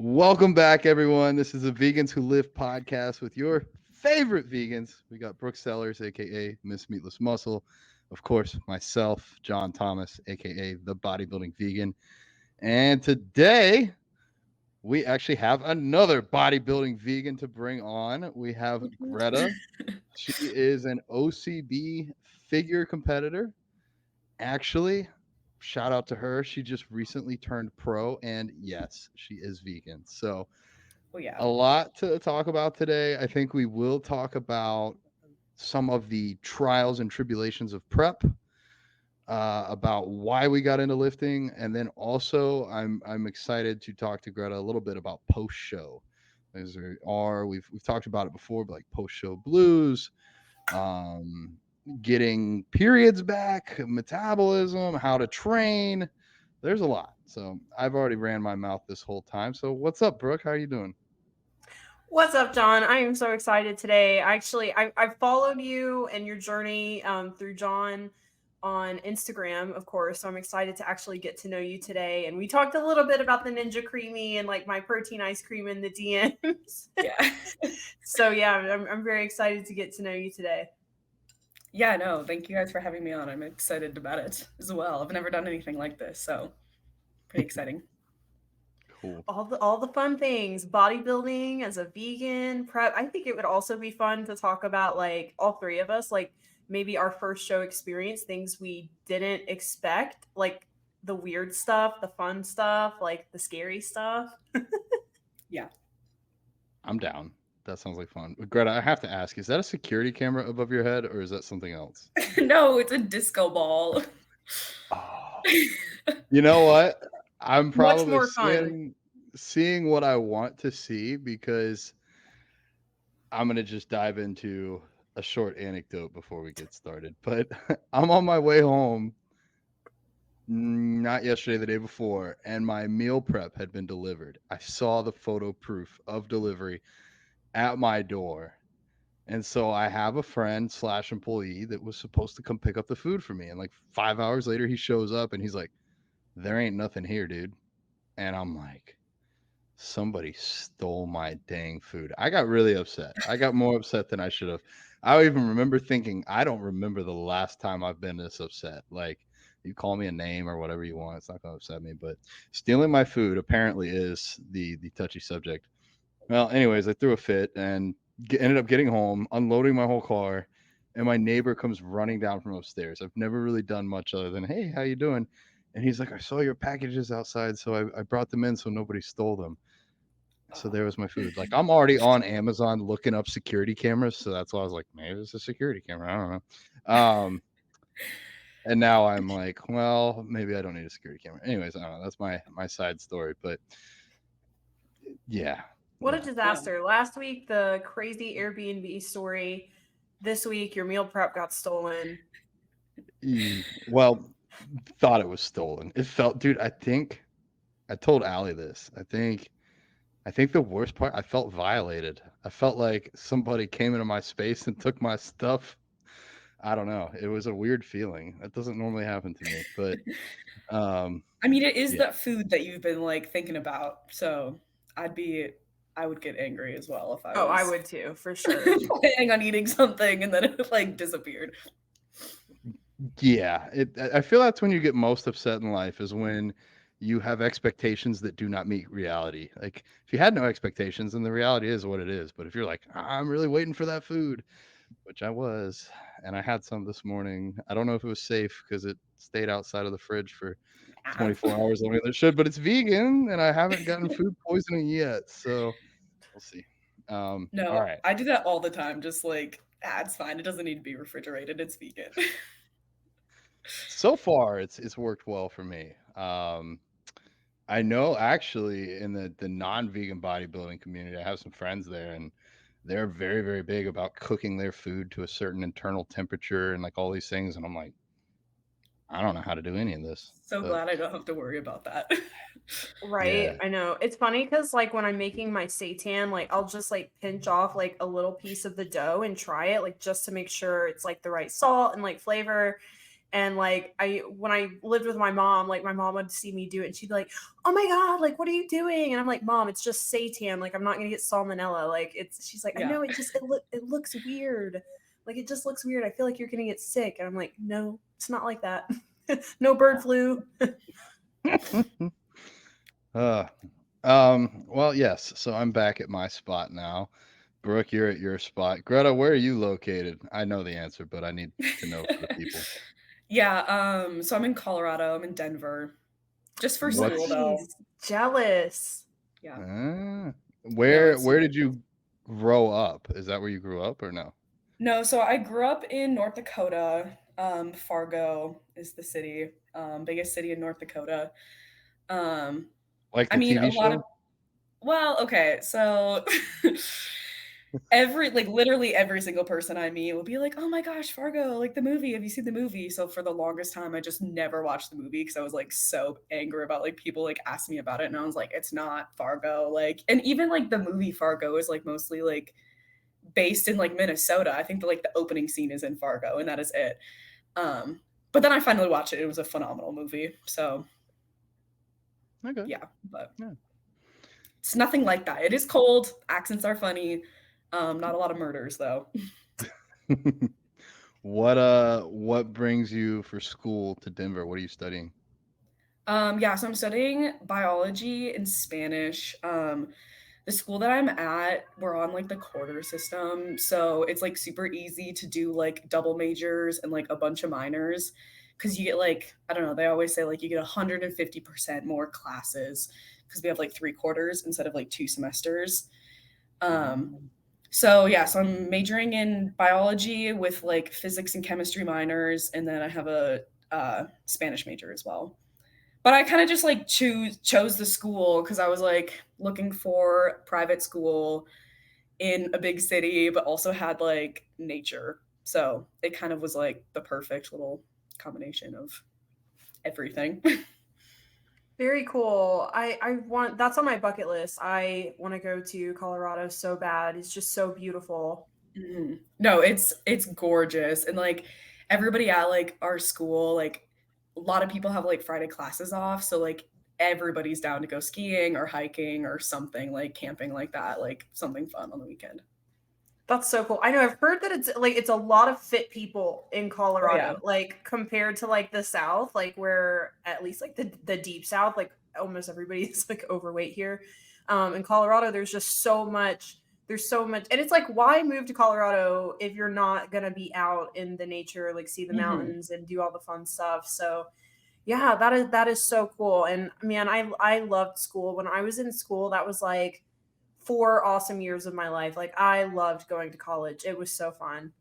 Welcome back, everyone. This is the Vegans Who Live podcast with your favorite vegans. We got Brooke Sellers, aka Miss Meatless Muscle. Of course, myself, John Thomas, aka the Bodybuilding Vegan. And today we actually have another bodybuilding vegan to bring on. We have Greta. She is an OCB figure competitor. Actually, shout out to her. She just recently turned pro, and yes, she is vegan. So, a lot to talk about today. I think we will talk about some of the trials and tribulations of prep, about why we got into lifting, and then also I'm excited to talk to Greta a little bit about post show. We've talked about it before, but like post show blues, um, getting periods back, metabolism, how to train. There's a lot. So I've already ran my mouth this whole time. So what's up, Brooke? How are you doing? What's up, John? I am so excited today. Actually, I followed you and your journey through John on Instagram, of course. So I'm excited to actually get to know you today. And we talked a little bit about the Ninja Creamy and like my protein ice cream in the DMs. Yeah. So yeah, I'm very excited to get to know you today. Yeah, no, thank you guys for having me on. I'm excited about it as well. I've never done anything like this, so pretty exciting. Cool. All the fun things, bodybuilding as a vegan, prep. I think it would also be fun to talk about like all three of us, like maybe our first show experience, things we didn't expect, like the weird stuff, the fun stuff, like the scary stuff. Yeah. I'm down. That sounds like fun. Greta, I have to ask, is that a security camera above your head or is that something else? No, it's a disco ball. Oh. You know what? I'm Much probably more fun. seeing what I want to see because I'm going to just dive into a short anecdote before we get started. But I'm on my way home, not yesterday, the day before, and my meal prep had been delivered. I saw the photo proof of delivery at my door. And so I have a friend slash employee that was supposed to come pick up the food for me. And like 5 hours later, he shows up and he's like, there ain't nothing here, dude. And I'm like, somebody stole my dang food. I got really upset. I got more upset than I should have. I even remember thinking, I don't remember the last time I've been this upset. Like, you call me a name or whatever you want, it's not going to upset me. But stealing my food apparently is the touchy subject. Well, anyways, I threw a fit and ended up getting home, unloading my whole car, and my neighbor comes running down from upstairs. I've never really done much other than, hey, how you doing? And he's like, I saw your packages outside, so I brought them in so nobody stole them. So there was my food. Like I'm already on Amazon looking up security cameras, so that's why I was like, maybe it's a security camera. I don't know. And now I'm like, well, maybe I don't need a security camera. Anyways, I don't know. That's my side story, but yeah. What a Yeah. disaster. Last week, the crazy Airbnb story. This week, your meal prep got stolen. Well, thought it was stolen. It felt, dude. I told Allie this. I think the worst part, I felt violated. I felt like somebody came into my space and took my stuff. I don't know. It was a weird feeling. That doesn't normally happen to me, but I mean, it is yeah. that food that you've been like thinking about. So I would get angry as well if I Oh, I was would too, for sure. planning on eating something and then it like disappeared. Yeah, I feel that's when you get most upset in life is when you have expectations that do not meet reality. Like if you had no expectations, then the reality is what it is. But if you're like, I'm really waiting for that food, which I was, and I had some this morning. I don't know if it was safe because it stayed outside of the fridge for 24 hours longer than it should, but it's vegan and I haven't gotten food poisoning yet. So we'll see. All No, right. I do that all the time. Just like, it's fine. It doesn't need to be refrigerated. It's vegan. So far it's worked well for me. I know actually in the non-vegan bodybuilding community, I have some friends there and they're very, very big about cooking their food to a certain internal temperature and like all these things. And I'm like, I don't know how to do any of this. So But glad I don't have to worry about that. Right, yeah. I know. It's funny because like when I'm making my seitan, like I'll just like pinch off like a little piece of the dough and try it, like just to make sure it's like the right salt and like flavor. And like when I lived with my mom, like my mom would see me do it and she'd be like, "Oh my God, like what are you doing?" And I'm like, "Mom, it's just seitan. Like I'm not gonna get salmonella." Like she's like, "I Yeah. know, it looks weird. Like it just looks weird. I feel like you're gonna get sick." And I'm like, "No, it's not like that. No bird flu." uh, well, yes. So I'm back at my spot now. Brooke, you're at your spot. Greta, where are you located? I know the answer, but I need to know for the people. Yeah, so I'm in Colorado. I'm in Denver. Just for school What's though. Nice. Jealous. Yeah. uh, No, where did you grow up? Is that where you grew up or no? no, so I grew up in North Dakota. Fargo is the city, biggest city in North Dakota. Um, Like I the mean, a TV lot of show? well, okay, so like literally every single person I meet will be like, "Oh my gosh, Fargo, like the movie. Have you seen the movie?" So for the longest time, I just never watched the movie because I was like so angry about like people like asking me about it, and I was like, "It's not Fargo." Like, and even like the movie Fargo is like mostly like based in like Minnesota. I think the opening scene is in Fargo, and that is it. Um, but then I finally watched it. It was a phenomenal movie. So Okay. yeah, but Yeah. it's nothing like that. It is cold. Accents are funny. Not a lot of murders though. What brings you for school to Denver? What are you studying? Yeah, so I'm studying biology and Spanish. The school that I'm at, we're on like the quarter system. So it's like super easy to do like double majors and like a bunch of minors because you get like, I don't know, they always say like you get 150% more classes because we have like 3 quarters instead of like 2 semesters. Um, Mm. so yeah, so I'm majoring in biology with like physics and chemistry minors, and then I have a Spanish major as well. But I kind of just like chose the school because I was like looking for private school in a big city, but also had like nature. So it kind of was like the perfect little combination of everything. Very cool. I want that's on my bucket list. I want to go to Colorado so bad. It's just so beautiful. Mhm. No, it's gorgeous. And like everybody at like our school, like a lot of people have like Friday classes off, so like everybody's down to go skiing or hiking or something like camping like that, like something fun on the weekend. That's so cool. I know I've heard that it's a lot of fit people in Oh yeah. Colorado, like compared to like the South, like where at least like the deep South, like almost everybody is like overweight here. In Colorado, there's so much, and it's like, why move to Colorado if you're not gonna be out in the nature, like see the Mhm. mountains and do all the fun stuff? So yeah, that is so cool. And man, I loved school. When I was in school, that was like 4 awesome years of my life. Like I loved going to college. It was so fun.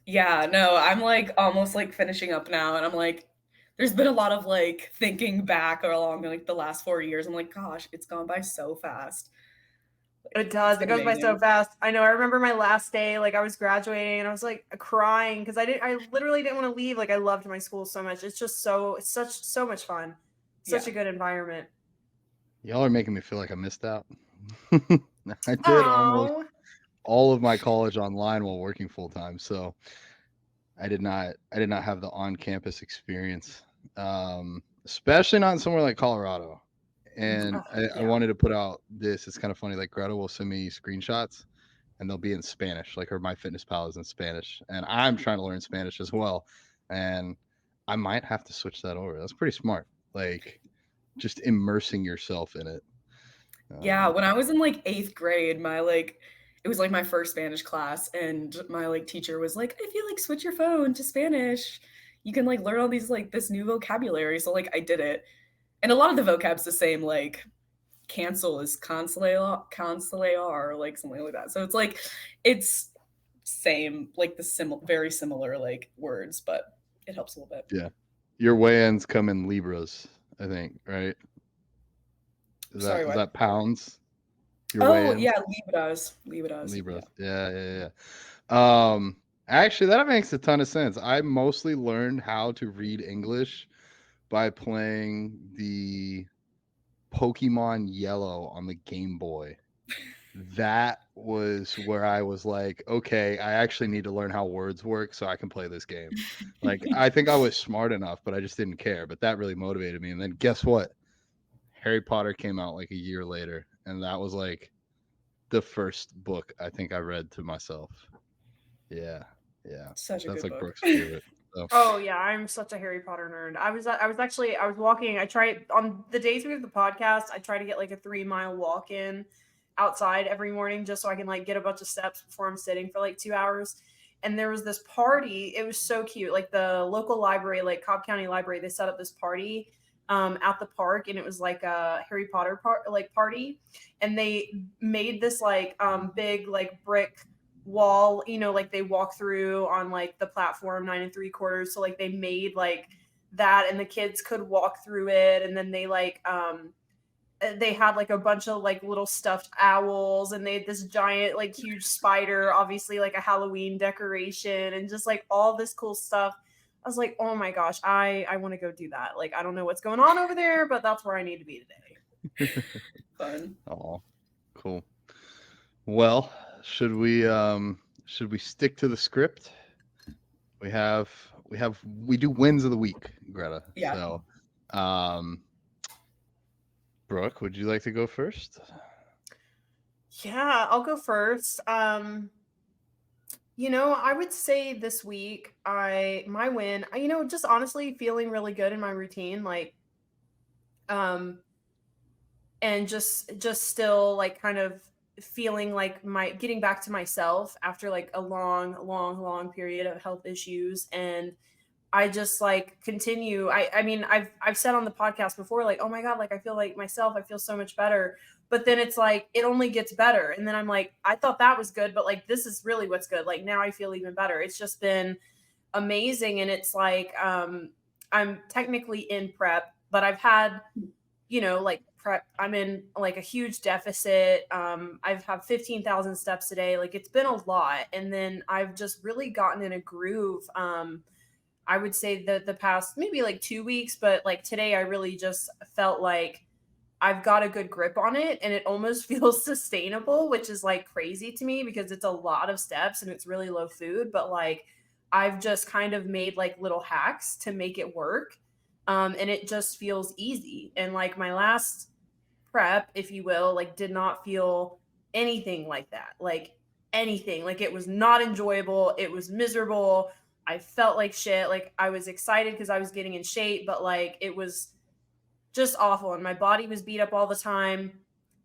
Yeah, no, I'm like almost like finishing up now and I'm like there's been a lot of like thinking back or along like the last 4 years. I'm like, gosh, it's gone by so fast. It It's does. It been goes by so amazing. fast. I know. I remember my last day, like I was graduating and I was like crying because I literally didn't want to leave. Like I loved my school so much. It's so much fun. Such Yeah. a good environment. Y'all are making me feel like I missed out. I did almost Oh, all of my college online while working full time, so I did not have the on-campus experience. Especially not in somewhere like Colorado. And oh I yeah. wanted to put out this. It's kind of funny. Like Greta will send me screenshots and they'll be in Spanish. Like her MyFitnessPal is in Spanish. And I'm trying to learn Spanish as well. And I might have to switch that over. That's pretty smart. Like just immersing yourself in it. Yeah, Um, when I was in like 8th grade, my like it was like my first Spanish class and my like teacher was like, "If you like switch your phone to Spanish, you can like learn all these like this new vocabulary." So like I did it. And a lot of the vocab's the same like cancel is consular or like something like that. So it's like it's same like the very similar like words, but it helps a little bit. yeah. Your weigh-ins come in Libras, I think, right? Sorry, Is what? that pounds? Your Oh weigh-ins? yeah, Libras. Yeah. Libras. Yeah. Actually, that makes a ton of sense. I mostly learned how to read English by playing the Pokemon Yellow on the Game Boy. that was where I was like, okay, I actually need to learn how words work so I can play this game. Like, I think I was smart enough, but I just didn't care. But that really motivated me. And then guess what? Harry Potter came out like a year later, and that was like the first book I think I read to myself. Yeah, yeah. Such a That's good like book. Brooke's favorite. So Oh yeah, I'm such a Harry Potter nerd. I was walking. I try on the days we have the podcast. I try to get like a 3 mile walk in outside every morning just so I can like get a bunch of steps before I'm sitting for like 2 hours. And there was this party. It was so cute. Like the local library, like Cobb County Library, they set up this party at the park, and it was like a Harry Potter party, and they made this like big like brick wall, like they walk through on like the platform 9 3/4. So like they made like that, and the kids could walk through it, and then they had like a bunch of like little stuffed owls, and they had this giant like huge spider, obviously like a Halloween decoration, and just like all this cool stuff. I was like, oh my gosh, I want to go do that. Like, I don't know what's going on over there, but that's where I need to be today. Fun. oh, cool. Well, should we stick to the script? We do wins of the week, Greta. Yeah. So Brooke, would you like to go first? Yeah, I'll go first. I would say this week my win, just honestly feeling really good in my routine, like um and just still like kind of feeling like my getting back to myself after like a long period of health issues. And I just like continue. I mean, I've said on the podcast before, like, oh my God, like I feel like myself, I feel so much better. But then it's like it only gets better. And then I'm like, I thought that was good, but like this is really what's good. Like now I feel even better. It's just been amazing. And it's like I'm technically in prep, but I've had, like prep, I'm in like a huge deficit. I've had 15,000 steps a day. Like it's been a lot. And then I've just really gotten in a groove. I would say that the past maybe like 2 weeks, but like today I really just felt like I've got a good grip on it, and it almost feels sustainable, which is like crazy to me because it's a lot of steps and it's really low food, but like I've just kind of made like little hacks to make it work. And it just feels easy. And like my last prep, if you will, like did not feel anything like that. Like anything. Like it was not enjoyable. It was miserable. I felt like shit. Like I was excited because I was getting in shape, but like it was just awful. And my body was beat up all the time.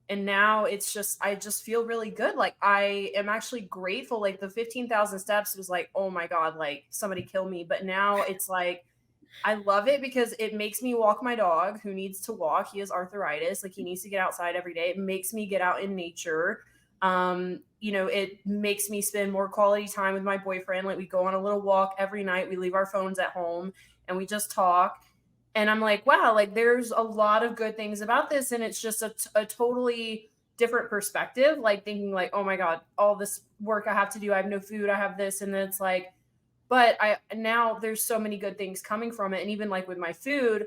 And now it's just, I just feel really good. Like I am actually grateful. Like the 15,000 steps was like, oh my God, like somebody kill me. But now it's like, I love it because it makes me walk my dog who needs to walk. He has arthritis. Like he needs to get outside every day. It makes me get out in nature. It makes me spend more quality time with my boyfriend. Like we go on a little walk every night. We leave our phones at home and we just talk. And I'm like, wow, like there's a lot of good things about this. And it's just a totally different perspective. Like thinking like, oh my God, all this work I have to do. I have no food. I have this. And then it's like, but I now there's so many good things coming from it. And even like with my food,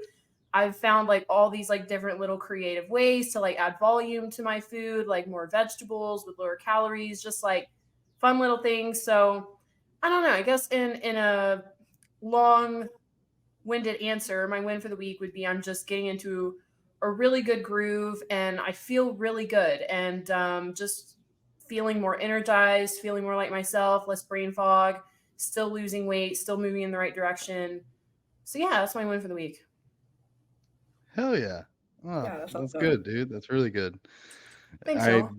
I've found like all these like different little creative ways to like add volume to my food, like more vegetables with lower calories, just like fun little things. So I don't know. I guess in a long-winded answer, my win for the week would be I'm just getting into a really good groove, and I feel really good, and just feeling more energized, feeling more like myself, less brain fog, still losing weight, still moving in the right direction. So yeah, that's my win for the week. Hell yeah. Oh, Yeah, that's that's awesome. good, dude. That's really good. Thanks, I y'all.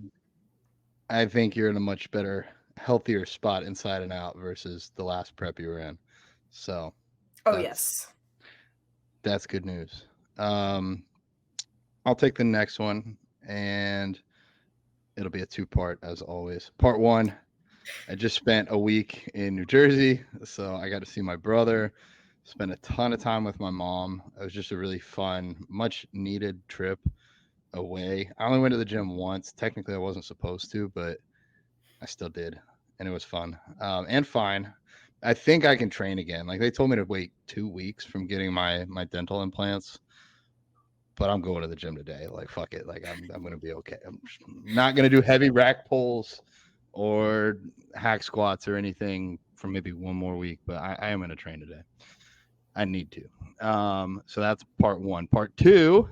I think you're in a much better, healthier spot inside and out versus the last prep you were in. So Oh that's yes. that's good news. I'll take the next one, and it'll be a two-part as always. Part one, I just spent a week in New Jersey, so I got to see my brother, spent a ton of time with my mom. It was just a really fun, much needed trip away. I only went to the gym once. Technically, I wasn't supposed to, but I still did, and it was fun and fine. I think I can train again. Like they told me to wait 2 weeks from getting my dental implants, but I'm going to the gym today. Like, fuck it. Like, I'm going to be okay. I'm not going to do heavy rack pulls or hack squats or anything for maybe one more week, but I am going to train today. I need to. So that's part one. Part two,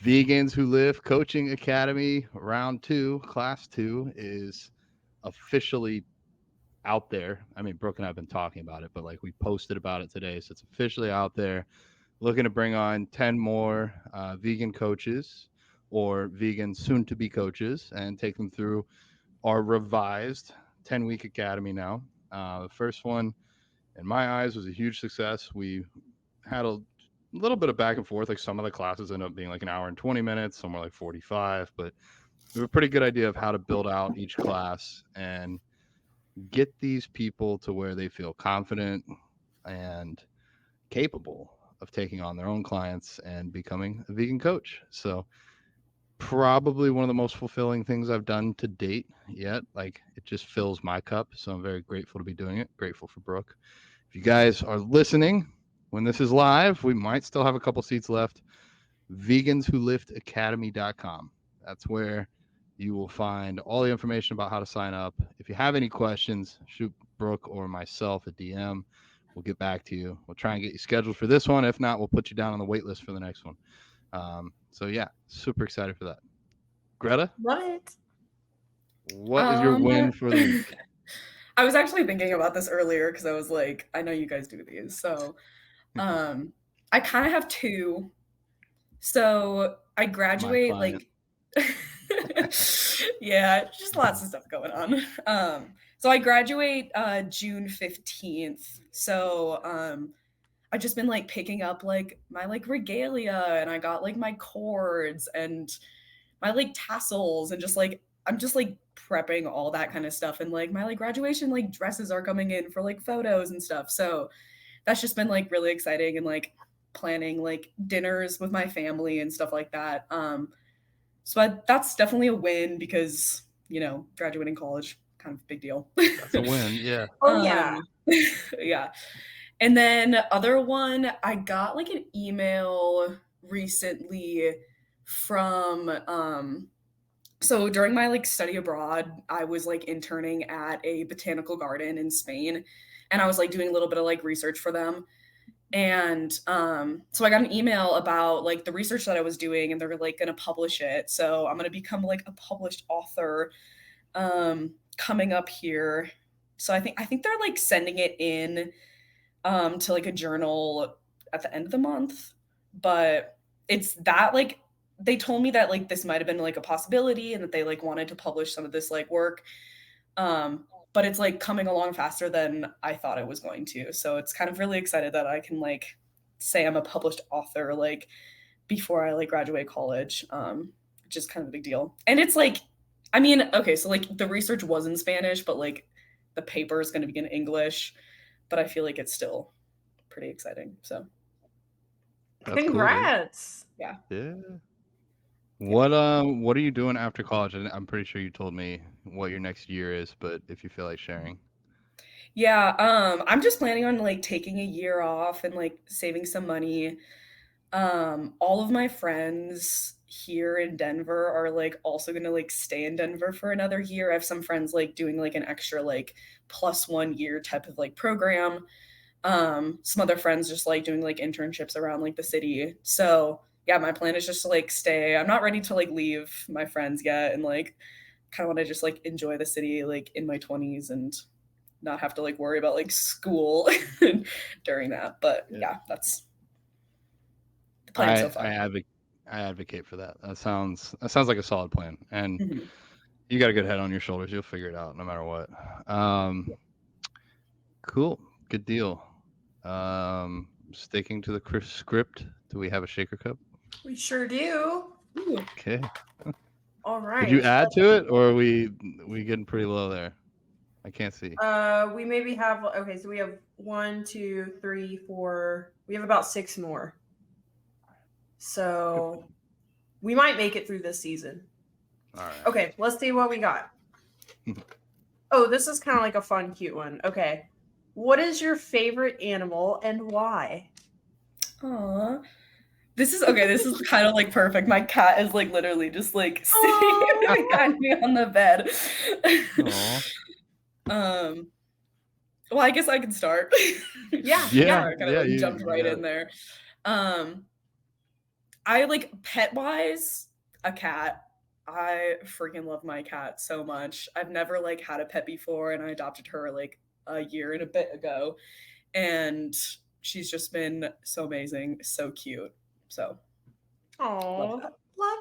Vegans Who Live Coaching Academy round 2, class 2 is officially out there. I mean, Brooke and I have been talking about it, but like we posted about it today. So it's officially out there. Looking to bring on 10 more vegan coaches or vegan soon to be coaches and take them through our revised 10-week academy now. The first one, in my eyes, was a huge success. We had a little bit of back and forth. Like some of the classes end up being like an hour and 20 minutes, some were like 45, but we have a pretty good idea of how to build out each class and get these people to where they feel confident and capable of taking on their own clients and becoming a vegan coach. So probably one of the most fulfilling things I've done to date yet. Like it just fills my cup. So I'm very grateful to be doing it. Grateful for Brooke. If you guys are listening when this is live, we might still have a couple seats left. veganswholiftacademy.com. That's where you will find all the information about how to sign up. If you have any questions, shoot Brooke or myself a DM. We'll get back to you. We'll try and get you scheduled for this one. If not, we'll put you down on the wait list for the next one. So yeah, super excited for that. Greta, What? what is your win for the week? I was actually thinking about this earlier because I was like, I know you guys do these. So I kind of have 2. So I graduate like yeah, just lots of stuff going on. So I graduate June 15th. So I've just been like picking up like my like regalia, and I got like my cords and my like tassels, and just like I'm just like prepping all that kind of stuff, and like my like graduation like dresses are coming in for like photos and stuff. So that's just been like really exciting, and like planning like dinners with my family and stuff like that. So that's definitely a win because, you know, graduating college, kind of a big deal. That's a win, yeah. Oh yeah. Yeah. And then other one, I got like an email recently from so during my like study abroad, I was like interning at a botanical garden in Spain, and I was like doing a little bit of like research for them. And so I got an email about like the research that I was doing, and they're like going to publish it. So I'm going to become like a published author coming up here. So I think they're like sending it in to like a journal at the end of the month. But it's that like they told me that like this might have been like a possibility, and that they like wanted to publish some of this like work. But it's like coming along faster than I thought it was going to. So it's kind of really excited that I can like say I'm a published author like before I like graduate college, which is kind of a big deal. And it's like, I mean, okay, so like the research was in Spanish, but like the paper is going to be in English, but I feel like it's still pretty exciting. So That's congrats. Cool, yeah. What are you doing after college? I'm pretty sure you told me what your next year is, but if you feel like sharing. Yeah, I'm just planning on like taking a year off and like saving some money. All of my friends here in Denver are like also gonna like stay in Denver for another year. I have some friends like doing like an extra like +1 year type of like program. Some other friends just like doing like internships around like the city. So yeah, my plan is just to like stay. I'm not ready to like leave my friends yet, and like kind of want to just like enjoy the city like in my 20s and not have to like worry about like school during that. But yeah, that's the plan so far. I advocate for that. That sounds like a solid plan, and you got a good head on your shoulders. You'll figure it out no matter what. Cool, good deal. Sticking to the script, do we have a shaker cup? We sure do. Okay. All right. Did you add to it, or are we getting pretty low there? I can't see. We maybe have, okay, so we have 1, 2, 3, 4. We have about 6 more. So we might make it through this season. All right. Okay, let's see what we got. Oh, this is kind of like a fun, cute one. Okay. What is your favorite animal and why? Aw. This is kind of like perfect. My cat is like literally just like sitting behind me on the bed. Well, I guess I can start. Yeah. I kind of like jumped right in there. I like pet wise, a cat. I freaking love my cat so much. I've never like had a pet before, and I adopted her like a year and a bit ago, and she's just been so amazing, so cute. So, love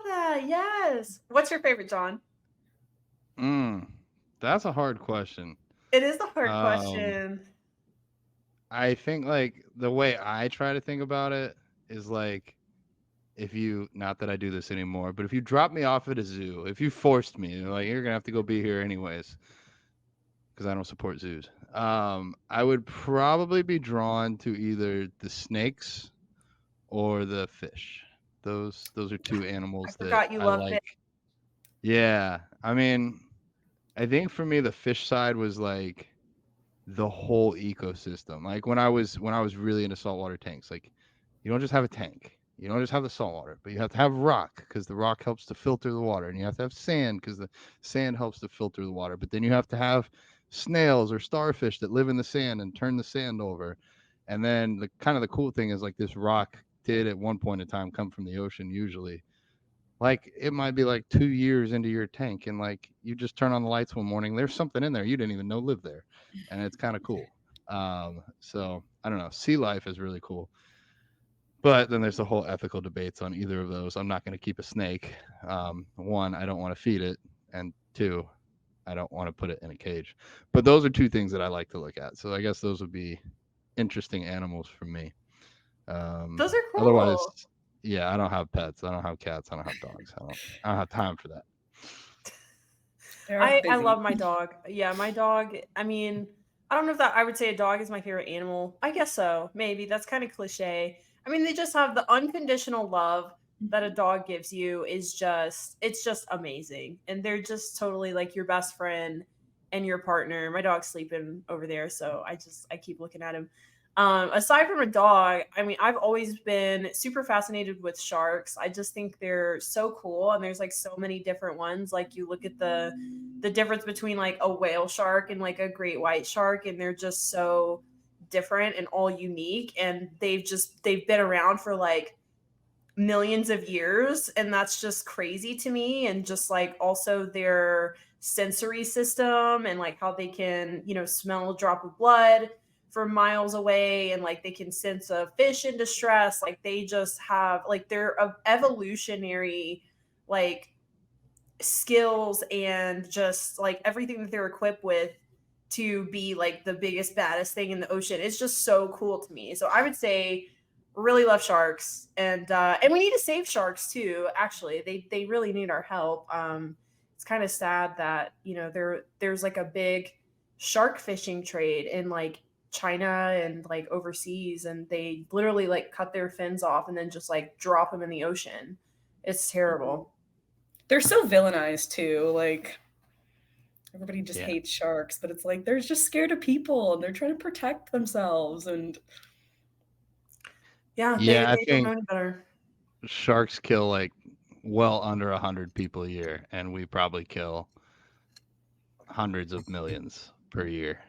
that. Yes. What's your favorite, John? That's a hard question. It is a hard question. I think like the way I try to think about it is like, if you, not that I do this anymore, but if you drop me off at a zoo, if you forced me, like, you're gonna have to go be here anyways, because I don't support zoos. I would probably be drawn to either the snakes or the fish. Those are two animals that I like. Fish. Yeah, I mean, I think for me the fish side was like the whole ecosystem. Like when I was really into saltwater tanks, like you don't just have a tank. You don't just have the salt water, but you have to have rock because the rock helps to filter the water, and you have to have sand because the sand helps to filter the water. But then you have to have snails or starfish that live in the sand and turn the sand over. And then the kind of the cool thing is like this rock did at one point in time come from the ocean usually. Like it might be like 2 years into your tank, and like you just turn on the lights one morning, there's something in there you didn't even know lived there, and it's kind of cool. So I don't know, sea life is really cool. But then there's the whole ethical debates on either of those. I'm not going to keep a snake. One, I don't want to feed it, and two, I don't want to put it in a cage. But those are two things that I like to look at. So I guess those would be interesting animals for me. Those are cool. Otherwise, yeah, I don't have pets. I don't have cats. I don't have dogs. I don't have time for that. I love my dog. Yeah, my dog. I mean, I don't know if that I would say a dog is my favorite animal. I guess so. Maybe that's kind of cliche. I mean, they just have the unconditional love that a dog gives you it's just amazing. And they're just totally like your best friend and your partner. My dog's sleeping over there, so I keep looking at him. Aside from a dog, I mean, I've always been super fascinated with sharks. I just think they're so cool, and there's like so many different ones. Like you look at the difference between like a whale shark and like a great white shark, and they're just so different and all unique. And they've been around for like millions of years, and that's just crazy to me. And just like also their sensory system and like how they can smell a drop of blood from miles away, and like they can sense a fish in distress. Like they just have like their evolutionary like skills and just like everything that they're equipped with to be like the biggest baddest thing in the ocean. It's just so cool to me. So I would say really love sharks, and we need to save sharks too. Actually, they really need our help. It's kind of sad that there's like a big shark fishing trade in like China and like overseas, and they literally like cut their fins off and then just like drop them in the ocean. It's terrible. They're so villainized too. Like everybody just hates sharks, but it's like they're just scared of people and they're trying to protect themselves. And I think don't know any better. Sharks kill like well under 100 people a year, and we probably kill hundreds of millions per year.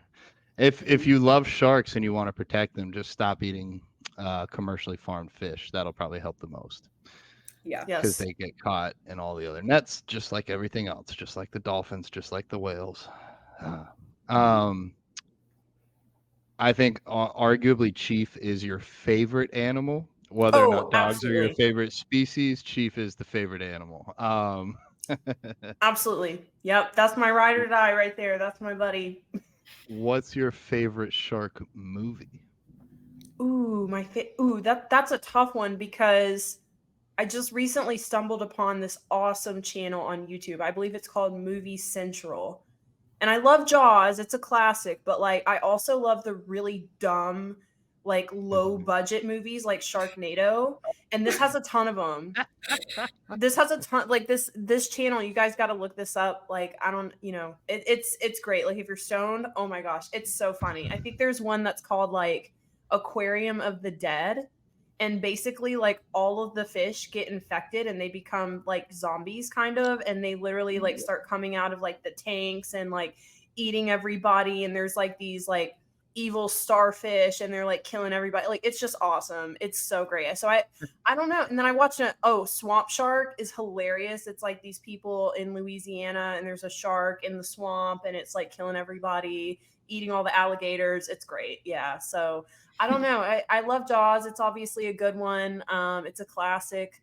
If you love sharks and you want to protect them, just stop eating commercially farmed fish. That'll probably help the most. Yeah. Because they get caught in all the other nets, just like everything else, just like the dolphins, just like the whales. I think arguably chief is your favorite animal. Whether or not dogs are your favorite species, chief is the favorite animal. Absolutely. Yep. That's my ride or die right there. That's my buddy. What's your favorite shark movie? Ooh, that's a tough one, because I just recently stumbled upon this awesome channel on YouTube. I believe it's called Movie Central. And I love Jaws. It's a classic, but like I also love the really dumb, like low budget movies like Sharknado. And this has a ton of them. This has a ton, like this channel, you guys got to look this up. Like, I don't, it's great. Like if you're stoned, oh my gosh, it's so funny. I think there's one that's called like Aquarium of the Dead. and basically like all of the fish get infected and they become like zombies kind of, and they literally like start coming out of like the tanks and like eating everybody, and there's like these like evil starfish and they're like killing everybody. Like it's just awesome. It's so great. So I don't know. And then I watched Swamp Shark is hilarious. It's like these people in Louisiana and there's a shark in the swamp and it's like killing everybody, eating all the alligators. It's great. Yeah. So I don't know. I love Jaws. It's obviously a good one. It's a classic.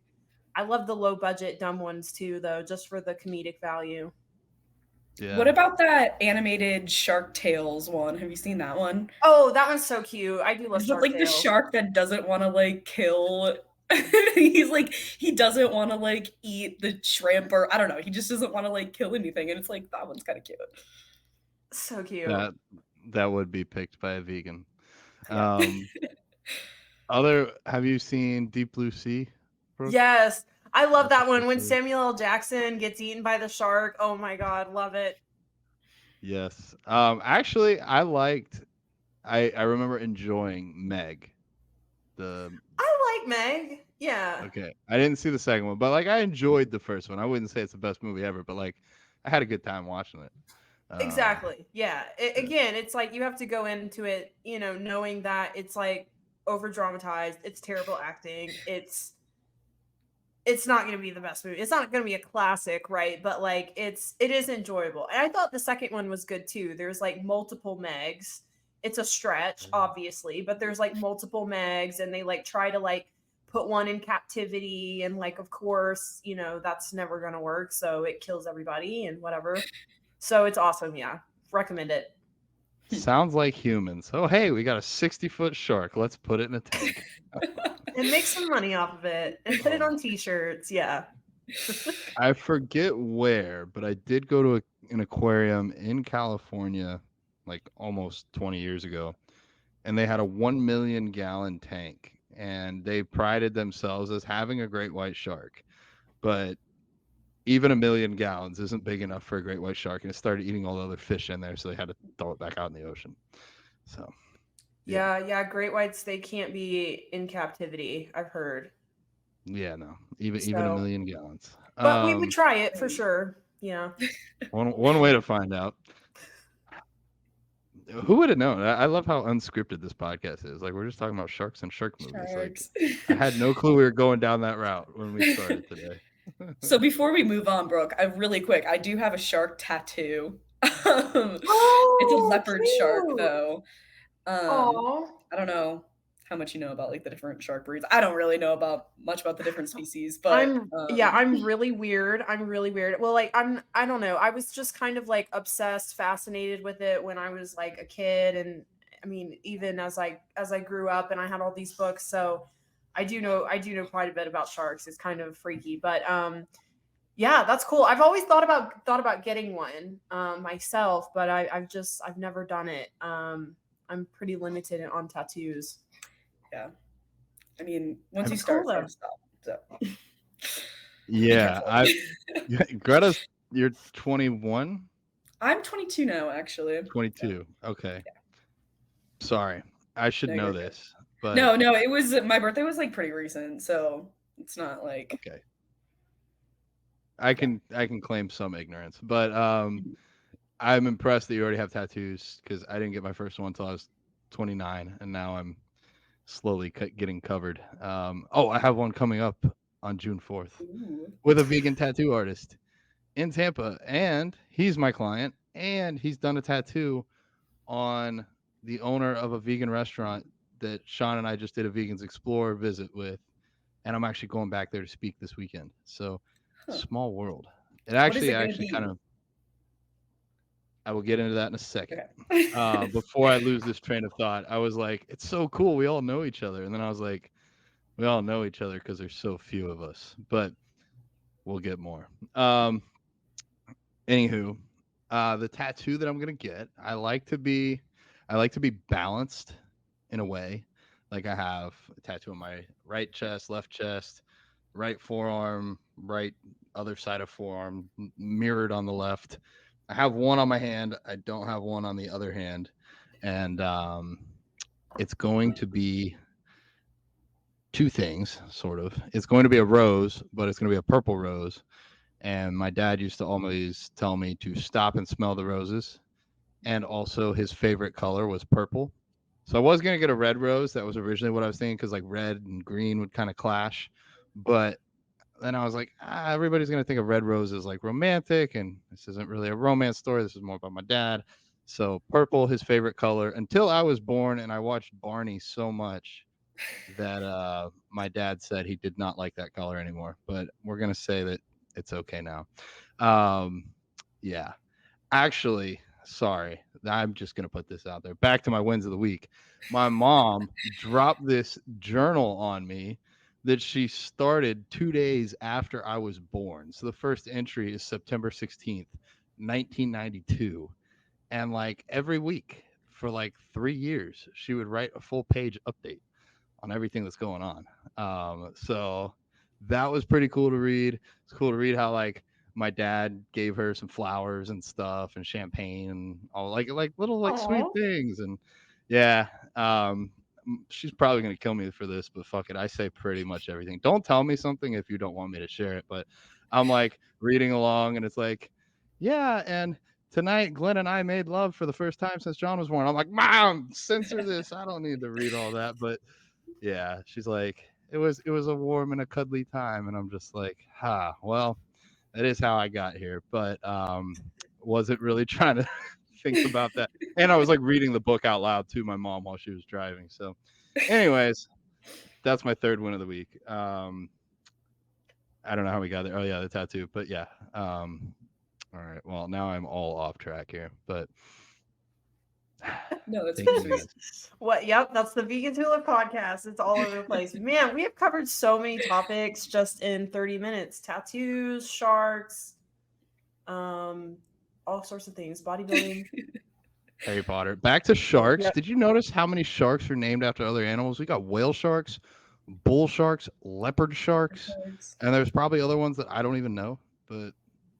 I love the low budget dumb ones too, though, just for the comedic value. Yeah. What about that animated Shark Tales one? Have you seen that one? Oh, that one's so cute. I do love Is it Shark like the Tales. shark that doesn't want to like kill? He's like, he doesn't want to like eat the shrimp, or I don't know. He just doesn't want to like kill anything, and it's like that one's kind of cute. So cute. That would be picked by a vegan. Yeah. Have you seen Deep Blue Sea, Brooke? Yes. I love That's that one when actually- Samuel L. Jackson gets eaten by the shark. Oh my god, love it. Yes. Actually, I remember enjoying Meg. I like Meg. Yeah. Okay. I didn't see the second one, but like I enjoyed the first one. I wouldn't say it's the best movie ever, but like I had a good time watching it. Exactly. Yeah. Again, it's like you have to go into it, you know, knowing that it's like over dramatized. It's terrible acting. It's not going to be the best movie. It's not going to be a classic, right? But like it is enjoyable. And I thought the second one was good too. There's like multiple Megs. It's a stretch, obviously, but there's like multiple Megs, and they like try to like put one in captivity, and like of course, you know, that's never going to work, so it kills everybody and whatever. So it's awesome. Yeah. Recommend it. Sounds like humans. Oh, hey, we got a 60-foot shark. Let's put it in a tank. And make some money off of it and put it on t-shirts. Yeah. I forget where, but I did go to an aquarium in California like almost 20 years ago, and they had a 1 million gallon tank, and they prided themselves as having a great white shark. But even 1 million gallons isn't big enough for a great white shark, and it started eating all the other fish in there, so they had to throw it back out in the ocean. So Yeah, great whites, they can't be in captivity, I've heard. yeah, no, even 1 So- million gallons. But we would try it for sure. Yeah. One way to find out. Who would have known? I love how unscripted this podcast is. Like we're just talking about sharks and shark movies. Sharks. Like I had no clue we were going down that route when we started today. So before we move on, Brooke, really quick, I do have a shark tattoo. It's a Oh, leopard shark, cute. though. Aw. I don't know how much you know about like the different shark breeds. I don't really know much about the different species, but I'm really weird. Well, like I don't know. I was just kind of like obsessed, fascinated with it when I was like a kid, and I mean even as I grew up and I had all these books, so I do know quite a bit about sharks. It's kind of freaky, but yeah, that's cool. I've always thought about getting one myself, but I've never done it. I'm pretty limited on tattoos. yeah. I mean, once you That's start, cool, it's though. hard to stop. So Yeah, Greta's, you're 21? I'm 22 now, actually. 22. Okay. Sorry. I should No, know you're good. this. But No, it was my birthday was like pretty recent, so it's not like okay. I can claim some ignorance, but I'm impressed that you already have tattoos, because I didn't get my first one until I was 29, and now I'm slowly getting covered. I have one coming up on June 4th ooh. with a vegan tattoo artist in Tampa, and he's my client, and he's done a tattoo on the owner of a vegan restaurant that Sean and I just did a Vegans Explore visit with, and I'm actually going back there to speak this weekend. So small world. It actually kind of, I will get into that in a second. Okay. Before I lose this train of thought, I was like, it's so cool. We all know each other. And then I was like, we all know each other because there's so few of us, but we'll get more. Anywho, the tattoo that I'm going to get, I like to be balanced in a way. Like I have a tattoo on my right chest, left chest, right forearm, right other side of forearm, mirrored on the left. I have one on my hand. I don't have one on the other hand. And it's going to be two things, sort of. It's going to be a rose, but it's going to be a purple rose. And my dad used to always tell me to stop and smell the roses. And also, his favorite color was purple. So I was going to get a red rose. That was originally what I was thinking, because like red and green would kind of clash. But then I was like, everybody's going to think of red rose as like romantic. And this isn't really a romance story. This is more about my dad. So purple, his favorite color, until I was born and I watched Barney so much that my dad said he did not like that color anymore. But we're going to say that it's okay now. Yeah. Actually, sorry. I'm just going to put this out there. Back to my wins of the week. My mom dropped this journal on me that she started 2 days after I was born. So the first entry is September 16th, 1992. And like every week for like 3 years, she would write a full page update on everything that's going on. So that was pretty cool to read. It's cool to read how like my dad gave her some flowers and stuff and champagne and all like little like sweet Aw. things. And yeah, she's probably gonna kill me for this, but fuck it, I say pretty much everything. Don't tell me something if you don't want me to share it. But I'm like reading along and it's like, yeah, and tonight Glenn and I made love for the first time since John was born. I'm like, Mom, censor this. I don't need to read all that. But yeah, she's like, it was a warm and a cuddly time. And I'm just like, well, that is how I got here. But wasn't really trying to think about that. And I was like reading the book out loud to my mom while she was driving. So anyways, that's my third win of the week. I don't know how we got there. Oh yeah, the tattoo. But yeah. All right. Well, now I'm all off track here. But No, that's thank you, sweet. guys. What? Yep, that's the Vegan Tulip podcast. It's all over the place. Man, we have covered so many topics just in 30 minutes. Tattoos, sharks, all sorts of things. Bodybuilding. Harry Potter. Back to sharks. Yep. Did you notice how many sharks are named after other animals? We got whale sharks, bull sharks, leopard sharks, and there's probably other ones that I don't even know. But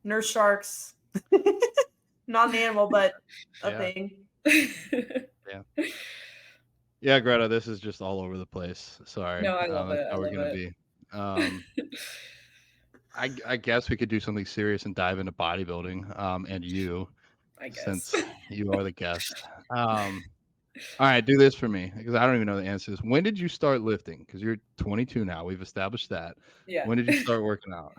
Nurse sharks. Not an animal, but a Yeah. thing. yeah, Greta, this is just all over the place. Sorry. No, I love That's it. how I we're love gonna be. I guess we could do something serious and dive into bodybuilding. And you, I guess. since you are the guest. All right, do this for me because I don't even know the answers. When did you start lifting? Because you're 22 now. We've established that. Yeah. When did you start working out?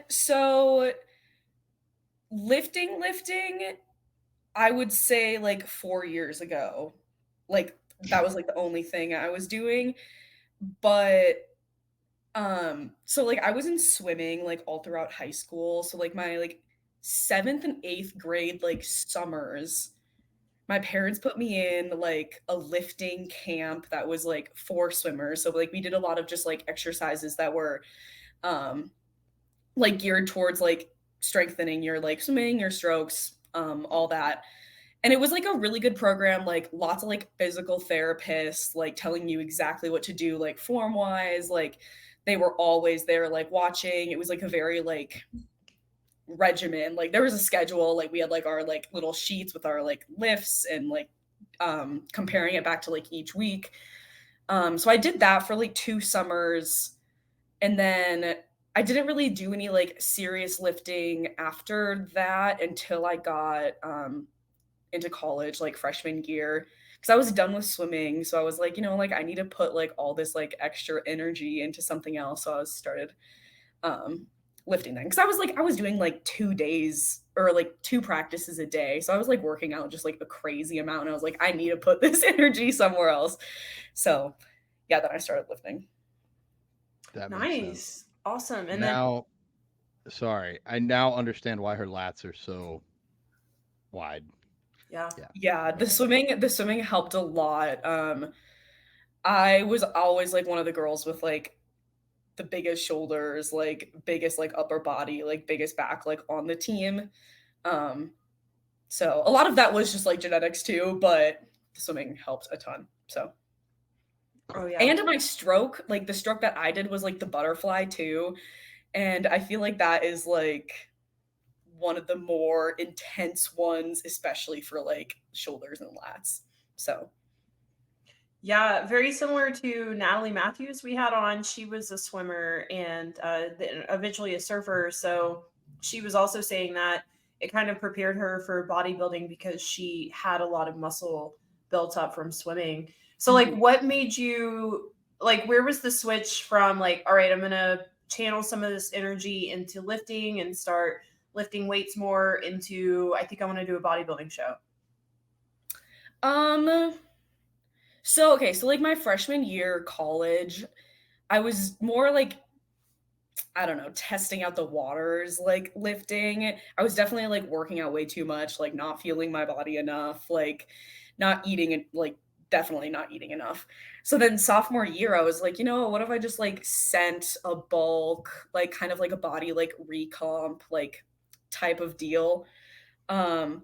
So lifting, I would say like 4 years ago. Like that was like the only thing I was doing. But so like I was in swimming like all throughout high school. So like my like 7th and 8th grade like summers, my parents put me in like a lifting camp that was like for swimmers. So like we did a lot of just like exercises that were like geared towards like strengthening your like swimming, your strokes, all that. And it was like a really good program, like lots of like physical therapists, like telling you exactly what to do, like form wise, like they were always there, like watching. It was like a very like regimen. Like there was a schedule, like we had like our like little sheets with our like lifts and like comparing it back to like each week. So I did that for like 2 summers. And then I didn't really do any like serious lifting after that until I got into college, like freshman year, because I was done with swimming. So I was like, like I need to put like all this like extra energy into something else. So I started lifting then, because I was doing like 2 days or like 2 practices a day. So I was like working out just like a crazy amount. And I was like, I need to put this energy somewhere else. So yeah, then I started lifting. That makes sense. Nice. Awesome. And now, sorry, I now understand why her lats are so wide. then Yeah, the swimming helped a lot. I was always like one of the girls with like the biggest shoulders, like biggest like upper body, like biggest back like on the team. So a lot of that was just like genetics too, but the swimming helped a ton. So oh yeah. and my stroke, like the stroke that I did was like the butterfly too. And I feel like that is like one of the more intense ones, especially for like shoulders and lats. So Yeah, very similar to Natalie Matthews we had on. She was a swimmer and eventually a surfer. So she was also saying that it kind of prepared her for bodybuilding because she had a lot of muscle built up from swimming. So, like, what made you, like, where was the switch from, like, all right, I'm going to channel some of this energy into lifting and start lifting weights more into, I think I want to do a bodybuilding show? So okay, so like my freshman year of college, I was more like, I don't know, testing out the waters, like lifting. I was definitely like working out way too much, like not feeling my body enough, like not eating it, like definitely not eating enough. So then sophomore year, I was like, you know, what if I just like sent a bulk, like kind of like a body like recomp, like type of deal. Um,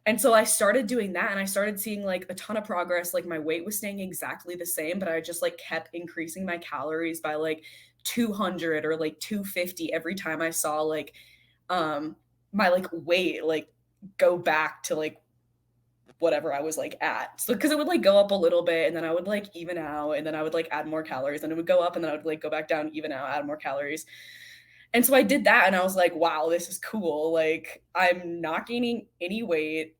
and so I started doing that and I started seeing like a ton of progress. Like my weight was staying exactly the same, but I just like kept increasing my calories by like 200 or like 250 every time I saw like um my like weight like go back to like whatever I was like at. So because it would like go up a little bit and then I would like even out and then I would like add more calories and it would go up and then I would like go back down, even out, add more calories. And so I did that and I was like, wow, this is cool. Like I'm not gaining any weight,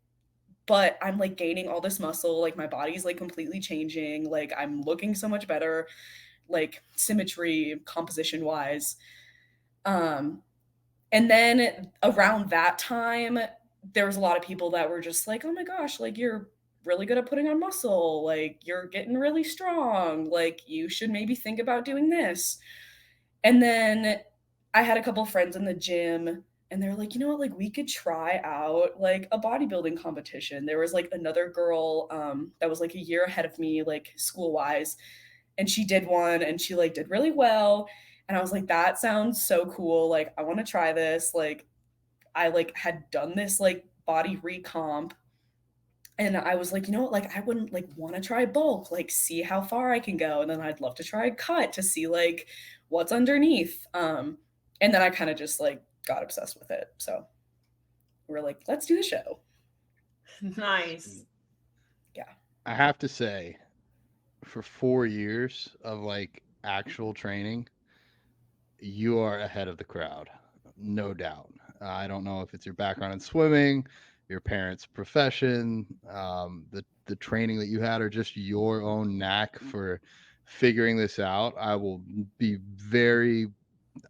but I'm like gaining all this muscle. Like my body's like completely changing. Like I'm looking so much better, like symmetry, composition wise. Um, and then around that time, there was a lot of people that were just like, oh my gosh, like you're really good at putting on muscle. Like you're getting really strong. Like you should maybe think about doing this. And then I had a couple friends in the gym and they're like, you know what, like we could try out like a bodybuilding competition. There was like another girl that was like a year ahead of me, like school wise, and she did one and she like did really well. And I was like, that sounds so cool. Like I want to try this. Like I like had done this like body recomp and I was like, you know what, like I wouldn't like want to try bulk, like see how far I can go. And then I'd love to try cut to see like what's underneath. And then I kind of just like got obsessed with it. So we're like, let's do the show. Nice. Yeah. I have to say, for 4 years of like actual training, you are ahead of the crowd, no doubt. I don't know if it's your background in swimming, your parents' profession, the training that you had, or just your own knack for figuring this out. I will be very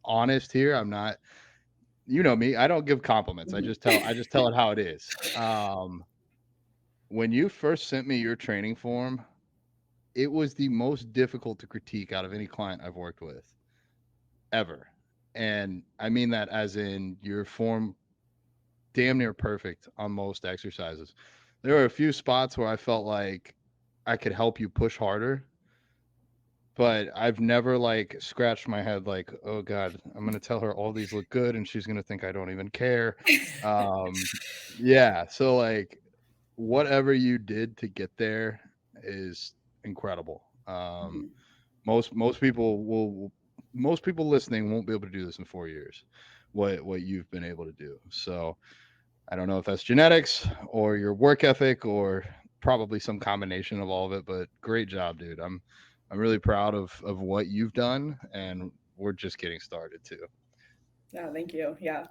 honest here. I'm not, you know me. I don't give compliments. I just tell it how it is. When you first sent me your training form, it was the most difficult to critique out of any client I've worked with ever. And I mean that as in your form damn near perfect on most exercises. There were a few spots where I felt like I could help you push harder, but I've never like scratched my head like, oh God, I'm gonna tell her all these look good and she's gonna think I don't even care. Yeah, so like whatever you did to get there is incredible. Most people will most people listening won't be able to do this in 4 years. What you've been able to do. So I don't know if that's genetics or your work ethic or probably some combination of all of it, but great job, dude. I'm really proud of what you've done, and we're just getting started too. Yeah, thank you. Yeah.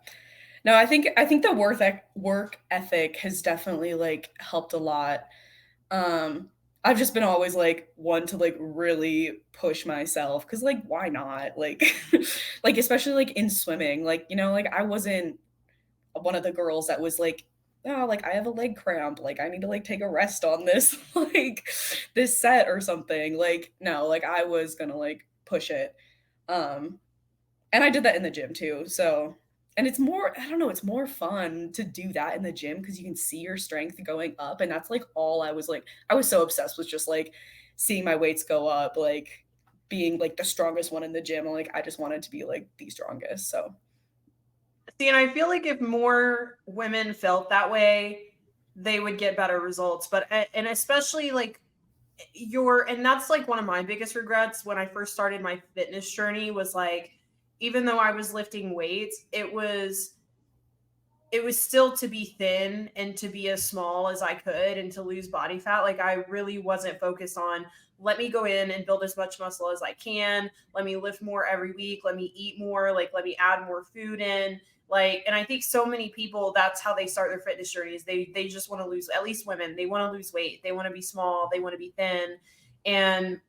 No, I think the work ethic has definitely like helped a lot. I've just been always like one to like really push myself because like why not? Like like especially like in swimming, like you know, like I wasn't one of the girls that was like, oh, like I have a leg cramp, like I need to like take a rest on this like this set or something. Like no, like I was gonna like push it. Um and I did that in the gym too. So, and it's more, I don't know, it's more fun to do that in the gym because you can see your strength going up. And that's like all I was like, I was so obsessed with just like seeing my weights go up, like being like the strongest one in the gym. Like I just wanted to be like the strongest. So, See, and I feel like if more women felt that way, they would get better results. But and especially like and that's like one of my biggest regrets when I first started my fitness journey was like, even though I was lifting weights, it it was still to be thin and to be as small as I could and to lose body fat. Like I really wasn't focused on, let me go in and build as much muscle as I can. Let me lift more every week. Let me eat more. Like, let me add more food in. Like, and I think so many people, that's how they start their fitness journeys. They just want to lose, at least women, they want to lose weight. They want to be small. They want to be thin. And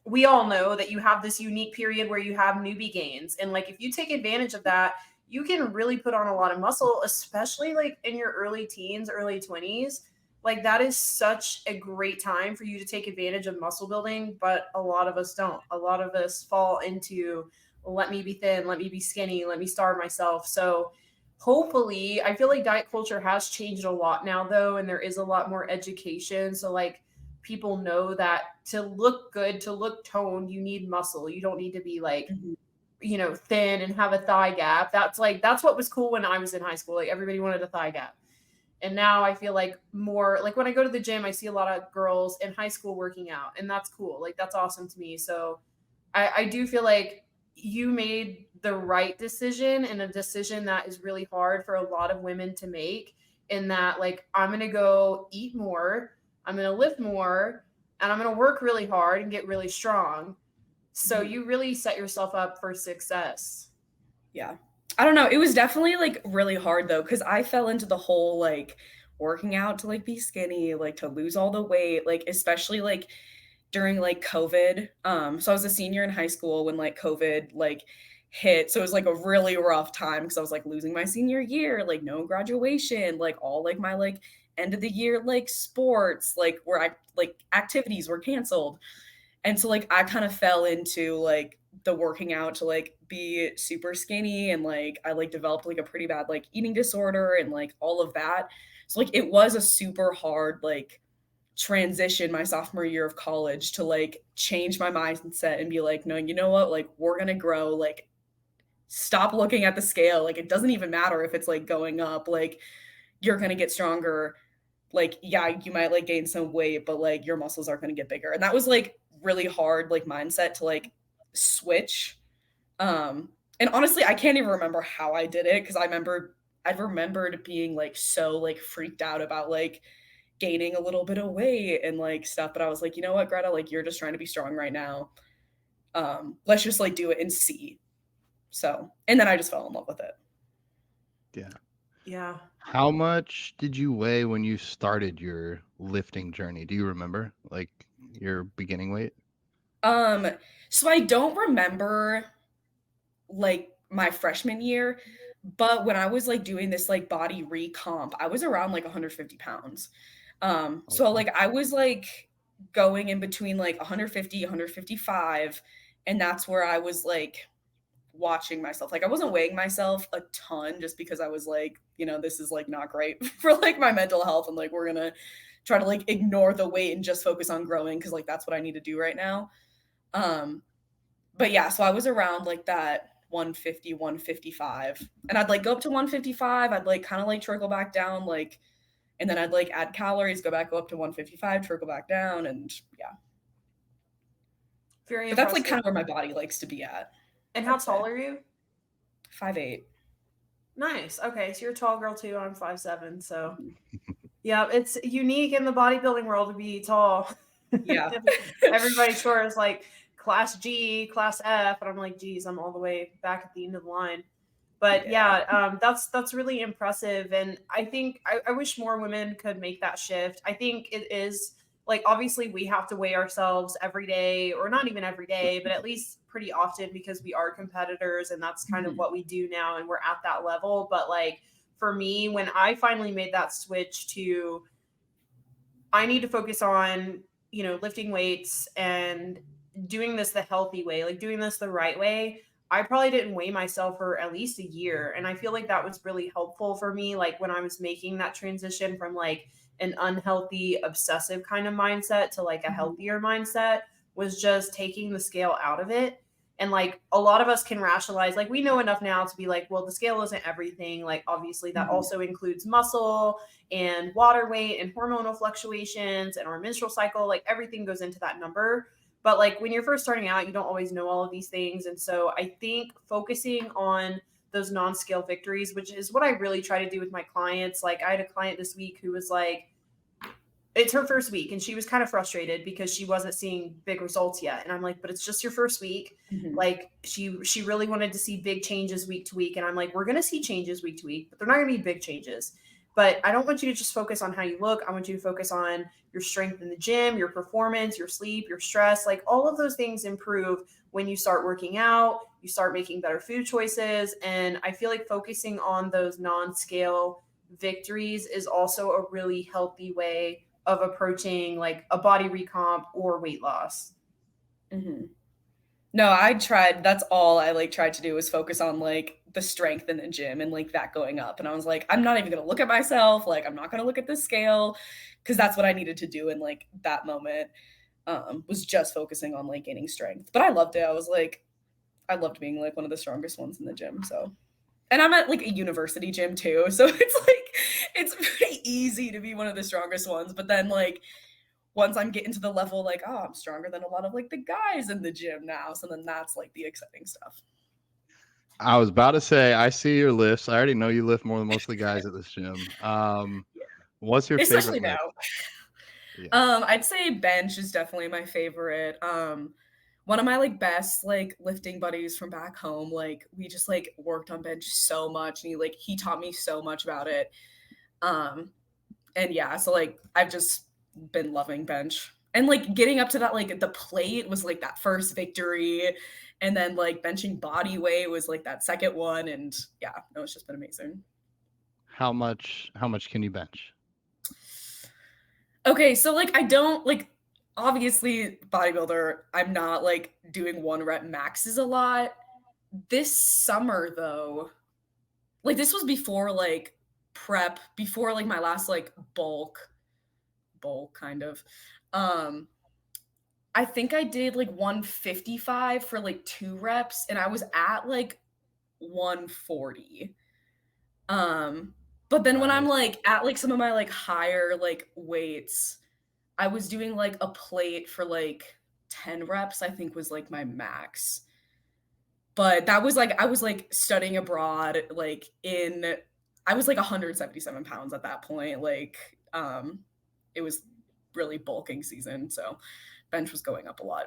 we all know that you have this unique period where you have newbie gains. And like, if you take advantage of that, you can really put on a lot of muscle, especially like in your early teens, early 20s. Like that is such a great time for you to take advantage of muscle building. But a lot of us don't. A lot of us fall into, let me be thin, let me be skinny, let me starve myself. So hopefully, I feel like diet culture has changed a lot now though. And there is a lot more education. So like, people know that to look good, to look toned, you need muscle. You don't need to be like, thin and have a thigh gap. That's what was cool when I was in high school. Like everybody wanted a thigh gap. And now I feel like more like when I go to the gym, I see a lot of girls in high school working out, and that's cool. Like that's awesome to me. So I do feel like you made the right decision, and a decision that is really hard for a lot of women to make, in that like, I'm going to go eat more, I'm going to lift more, and I'm going to work really hard and get really strong. So you really set yourself up for success. Yeah. I don't know. It was definitely like really hard though, because I fell into the whole like working out to like be skinny, like to lose all the weight, like especially like during like COVID. So I was a senior in high school when like COVID like hit. So it was like a really rough time because I was like losing my senior year, like no graduation, like all like my like end of the year like sports, like where I like activities were canceled. And so like I kind of fell into like the working out to like be super skinny, and like I like developed like a pretty bad like eating disorder and like all of that. So like it was a super hard like transition my sophomore year of college to like change my mindset and be like, no, you know what? Like we're going to grow, like stop looking at the scale. Like it doesn't even matter if it's like going up, like you're going to get stronger. Like, yeah, you might like gain some weight, but like your muscles are going to get bigger. And that was like really hard, like mindset to like switch. And honestly, I can't even remember how I did it. Cause I remembered being like, so like freaked out about like gaining a little bit of weight and like stuff. But I was like, you know what, Greta, like you're just trying to be strong right now. Let's just like do it and see. So, and then I just fell in love with it. Yeah. Yeah. How much did you weigh when you started your lifting journey? Do you remember like your beginning weight? So I don't remember like my freshman year, but when I was like doing this like body recomp, I was around like 150 pounds. So like I was like going in between like 150, 155, and that's where I was like watching myself. Like I wasn't weighing myself a ton just because I was like, this is like not great for like my mental health, and like we're gonna try to like ignore the weight and just focus on growing because like that's what I need to do right now. But yeah, so I was around like that 150, 155, and I'd like go up to 155. I'd like kind of like trickle back down, like, and then I'd like add calories, go up to 155, trickle back down, and yeah. Very but that's impressive. like kind of where my body likes to be at. And how tall are you? 5'8". Nice. Okay, so you're a tall girl too. I'm 5'7". So yeah, it's unique in the bodybuilding world to be tall. Yeah. Everybody sure is like class G, class F, and I'm like, geez, I'm all the way back at the end of the line. But yeah, that's really impressive. And I think I wish more women could make that shift. I think it is like, obviously we have to weigh ourselves every day, or not even every day, but at least pretty often, because we are competitors and that's kind of what we do now. And we're at that level. But like for me, when I finally made that switch to, I need to focus on, lifting weights and doing this the healthy way, like doing this the right way, I probably didn't weigh myself for at least a year. And I feel like that was really helpful for me. Like when I was making that transition from like an unhealthy, obsessive kind of mindset to like a healthier mindset, was just taking the scale out of it. And like a lot of us can rationalize, like we know enough now to be like, well, the scale isn't everything. Like obviously that also includes muscle and water weight and hormonal fluctuations and our menstrual cycle. Like everything goes into that number. But like when you're first starting out, you don't always know all of these things. And so I think focusing on those non-scale victories, which is what I really try to do with my clients. Like I had a client this week who was like, it's her first week and she was kind of frustrated because she wasn't seeing big results yet. And I'm like, but it's just your first week. Like she really wanted to see big changes week to week. And I'm like, we're going to see changes week to week, but they're not going to be big changes. But I don't want you to just focus on how you look. I want you to focus on your strength in the gym, your performance, your sleep, your stress. Like all of those things improve when you start working out, you start making better food choices. And I feel like focusing on those non-scale victories is also a really healthy way of approaching like a body recomp or weight loss. No, I tried. That's all I like tried to do was focus on like the strength in the gym and like that going up. And I was like, I'm not even going to look at myself. Like, I'm not going to look at the scale because that's what I needed to do in like that moment. Was just focusing on like gaining strength. But I loved it. I was like, I loved being like one of the strongest ones in the gym. So, and I'm at like a university gym too. So it's like, it's pretty easy to be one of the strongest ones. But then like, once I'm getting to the level, like, oh, I'm stronger than a lot of like the guys in the gym now. So then that's like the exciting stuff. I was about to say, I see your lifts. I already know you lift more than most of the guys at this gym. What's your Especially favorite now. lift? I'd say bench is definitely my favorite. One of my like best like lifting buddies from back home, like we just like worked on bench so much and he taught me so much about it. And yeah, so like I've just been loving bench and like getting up to that like the plate was like that first victory, and then like benching body weight was like that second one, and yeah, no, it's just been amazing. How much can you bench? Okay, so like I don't like obviously bodybuilder, I'm not like doing 1 rep maxes a lot. This summer though, like this was before like prep, before like my last like bulk kind of. I think I did like 155 for like 2 reps and I was at like 140. But then when I'm like at like some of my like higher like weights, I was doing like a plate for like 10 reps, I think was like my max. But that was like I was like studying abroad, like I was like 177 pounds at that point. Like it was really bulking season, so bench was going up a lot.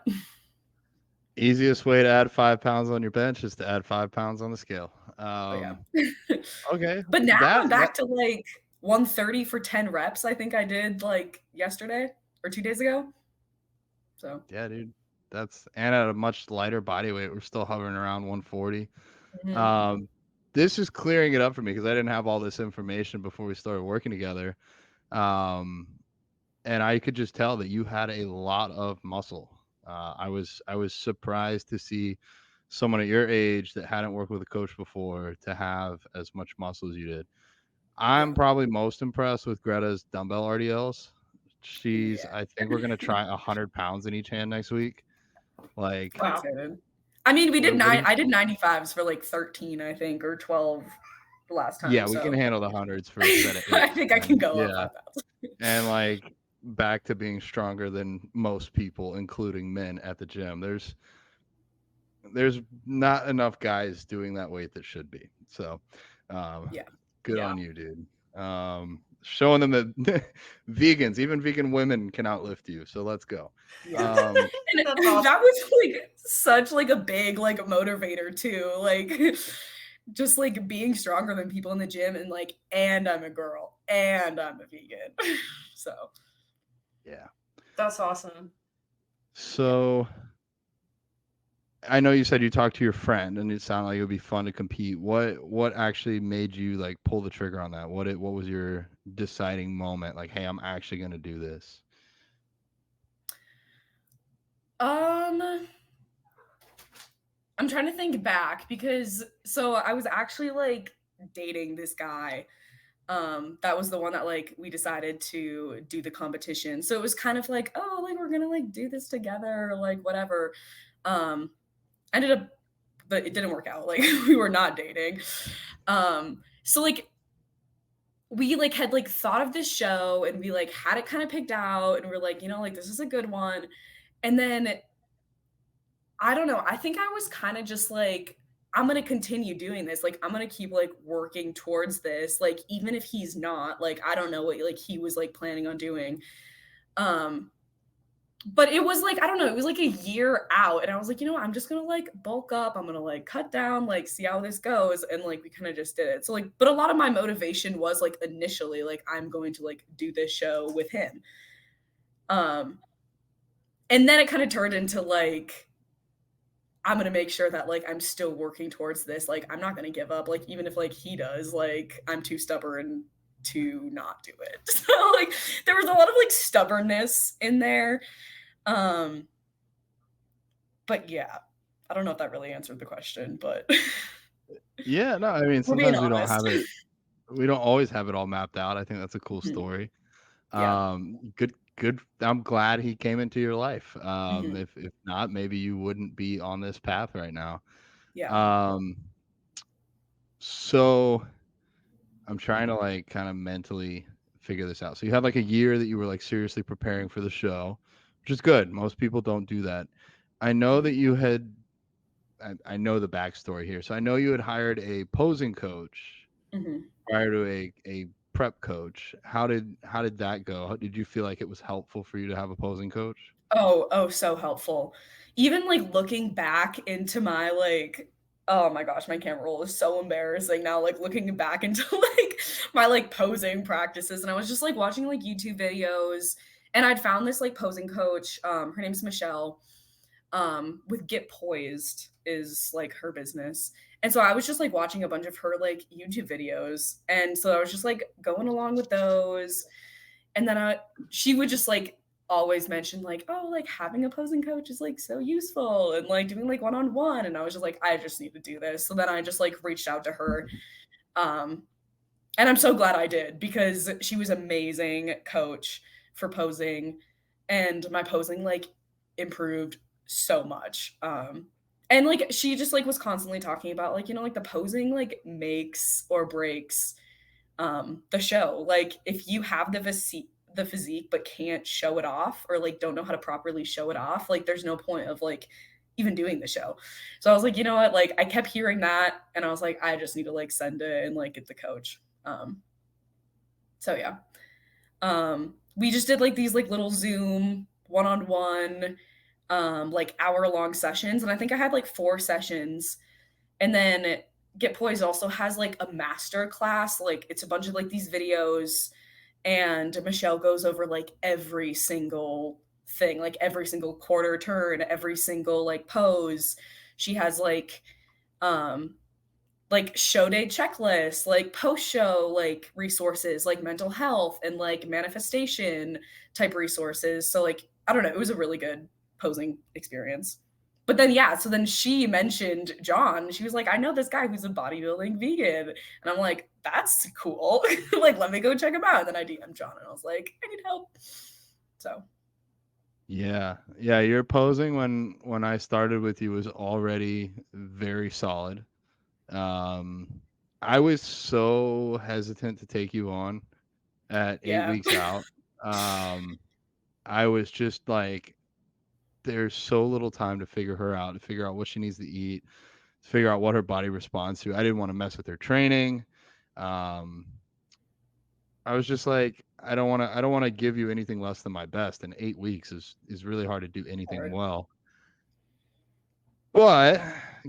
Easiest way to add 5 pounds on your bench is to add 5 pounds on the scale. Yeah. Okay. But now I'm back to like 130 for 10 reps. I think I did like yesterday or 2 days ago. So yeah, dude. And at a much lighter body weight, we're still hovering around 140. This is clearing it up for me because I didn't have all this information before we started working together. And I could just tell that you had a lot of muscle. I was surprised to see someone at your age that hadn't worked with a coach before to have as much muscle as you did. I'm probably most impressed with Greta's dumbbell RDLs. I think we're gonna try 100 pounds in each hand next week. Like, wow. I mean, I did 95s for like 13, I think, or 12 the last time. Yeah, we can handle the hundreds for a set of 8. I think I can go up 5 pounds. And like back to being stronger than most people, including men at the gym. There's not enough guys doing that weight that should be. So good on you, dude. Showing them that vegans, even vegan women, can outlift you. So let's go. And that was like such like a big like motivator too. Like just like being stronger than people in the gym and I'm a girl and I'm a vegan. So yeah, that's awesome. So I know you said you talked to your friend and it sounded like it would be fun to compete. What actually made you like pull the trigger on that? What was your deciding moment? Like, hey, I'm actually going to do this. I'm trying to think back because so I was actually like dating this guy. That was the one that like we decided to do the competition. So it was kind of like, oh, like we're gonna like do this together, or, like whatever. Ended up, but it didn't work out. Like we were not dating. So like we like had like thought of this show and we like had it kind of picked out and we're like, like this is a good one. And then I don't know, I think I was kind of just like I'm going to continue doing this. Like, I'm going to keep like working towards this. Like, even if he's not, like, I don't know what like he was like planning on doing. But it was like, I don't know, it was like a year out. And I was like, you know what, I'm just gonna like bulk up. I'm gonna like cut down, like see how this goes. And like we kind of just did it. So like, but a lot of my motivation was like initially like I'm going to like do this show with him. And then it kind of turned into like, I'm going to make sure that like I'm still working towards this. Like I'm not going to give up. Like even if like he does, like I'm too stubborn to not do it. So like there was a lot of like stubbornness in there. But yeah, I don't know if that really answered the question, but yeah, no, I mean, we're being sometimes we don't honest. have it. We don't always have it all mapped out. I think that's a cool Mhm. story. Yeah. Good. I'm glad he came into your life. Mhm. If not, maybe you wouldn't be on this path right now. Yeah. So I'm trying to like kind of mentally figure this out. So you had like a year that you were like seriously preparing for the show, which is good. Most people don't do that. I know that you had, I know the backstory here. So I know you had hired a posing coach Mhm. prior to a prep coach. How did that go? Did you feel like it was helpful for you to have a posing coach? Oh, so helpful. Even like looking back into my like, oh my gosh, my camera roll is so embarrassing now. Like looking back into like my like posing practices, and I was just like watching like YouTube videos, and I'd found this like posing coach. Her name's Michelle. With Get Poised is like her business. And so I was just like watching a bunch of her like YouTube videos. And so I was just like going along with those. And then she would just like always mention like, oh, like having a posing coach is like so useful and like doing like one-on-one. And I was just like, I just need to do this. So then I just like reached out to her. And I'm so glad I did because she was amazing coach for posing, and my posing like improved so much. And like she just like was constantly talking about like, you know, like the posing like makes or breaks the show. Like if you have the physique but can't show it off, or like don't know how to properly show it off, like there's no point of like even doing the show. So I was like, you know what, like I kept hearing that, and I was like, I just need to like send it and like get the coach. So yeah. We just did like these like little Zoom one-on-one like hour-long sessions, and I think I had like 4 sessions. And then Get Poised also has like a master class. Like it's a bunch of like these videos, and Michelle goes over like every single thing, like every single quarter turn, every single like pose. She has like show day checklists, like post show like resources, like mental health and like manifestation type resources. So like I don't know, it was a really good posing experience. But then yeah, so then she mentioned John. She was like, I know this guy who's a bodybuilding vegan. And I'm like, that's cool. Like, let me go check him out. And then I DM'd John and I was like, I need help. So Yeah. Your posing when I started with you was already very solid. I was so hesitant to take you on at 8 yeah. weeks out. I was just like, there's so little time to figure her out, to figure out what she needs to eat, to figure out what her body responds to. I didn't want to mess with her training. Um, I was just like, I don't want to give you anything less than my best. And 8 weeks is really hard to do anything Hard. well. But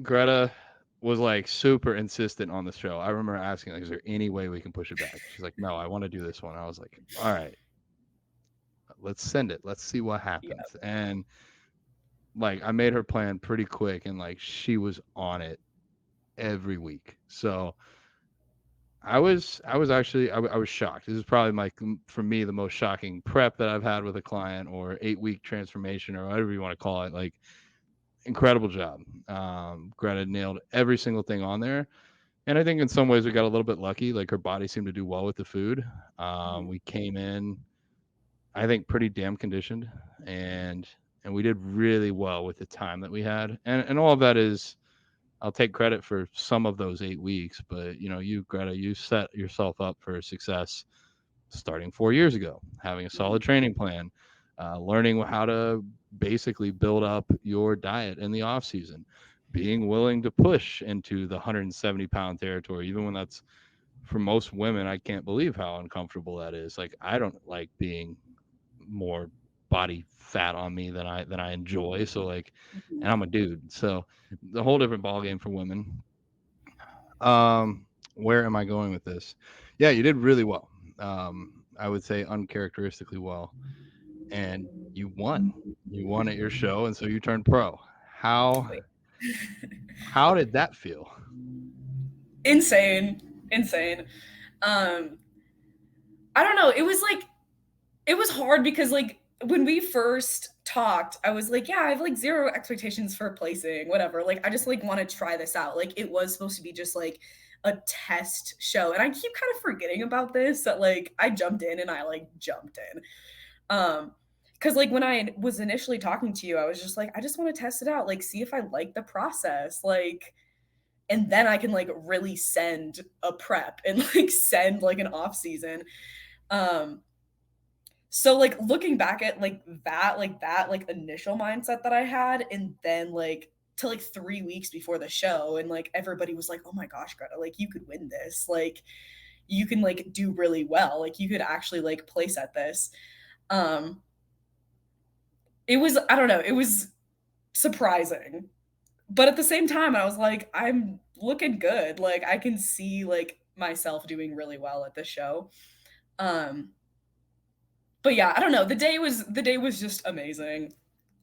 Greta was like super insistent on the show. I remember asking, like, is there any way we can push it back? She's like, no, I want to do this one. I was like, all right, let's send it. Let's see what Yeah. happens. And like, I made her plan pretty quick, and like, she was on it every week. So I was actually I was shocked. This is probably for me the most shocking prep that I've had with a client, or 8-week transformation, or whatever you want to call it. Like, incredible job. Greta nailed every single thing on there. And I think in some ways we got a little bit lucky. Like, her body seemed to do well with the food. Mhm. We came in, I think, pretty damn conditioned, and we did really well with the time that we had. And all of that is, I'll take credit for some of those 8 weeks, but you know, you, Greta, you set yourself up for success starting 4 years ago, having a solid Mhm. training plan, learning how to basically build up your diet in the off season, being willing to push into the 170-pound territory, even when that's, for most women, I can't believe how uncomfortable that is. Like, I don't like being more body fat on me than I enjoy. So like, and I'm a dude, so the whole different ball game for women. Where am I going with this? Yeah, you did really well. I would say uncharacteristically well, and you won. You won at your show, and so you turned pro. How Wait. how did that feel? Insane. I don't know. It was hard because like when we first talked, I was like, yeah, I have like zero expectations for placing, whatever. Like I just like want to try this out. Like it was supposed to be just like a test show. And I keep kind of forgetting about this, that like I jumped in and I like jumped in. Because like when I was initially talking to you, I was just like, I just want to test it out, like see if I like the process, like, and then I can like really send a prep and like send like an off season. Um, so like looking back at that initial mindset that I had, and then like to like 3 weeks before the show, and like everybody was like, oh my gosh, Greta, like you could win this, like you can like do really well, like you could actually like place at this. Um, it was, I don't know, it was surprising. But at the same time, I was like, I'm looking good. Like I can see like myself doing really well at the show. Um, but yeah, I don't know. The day was just amazing.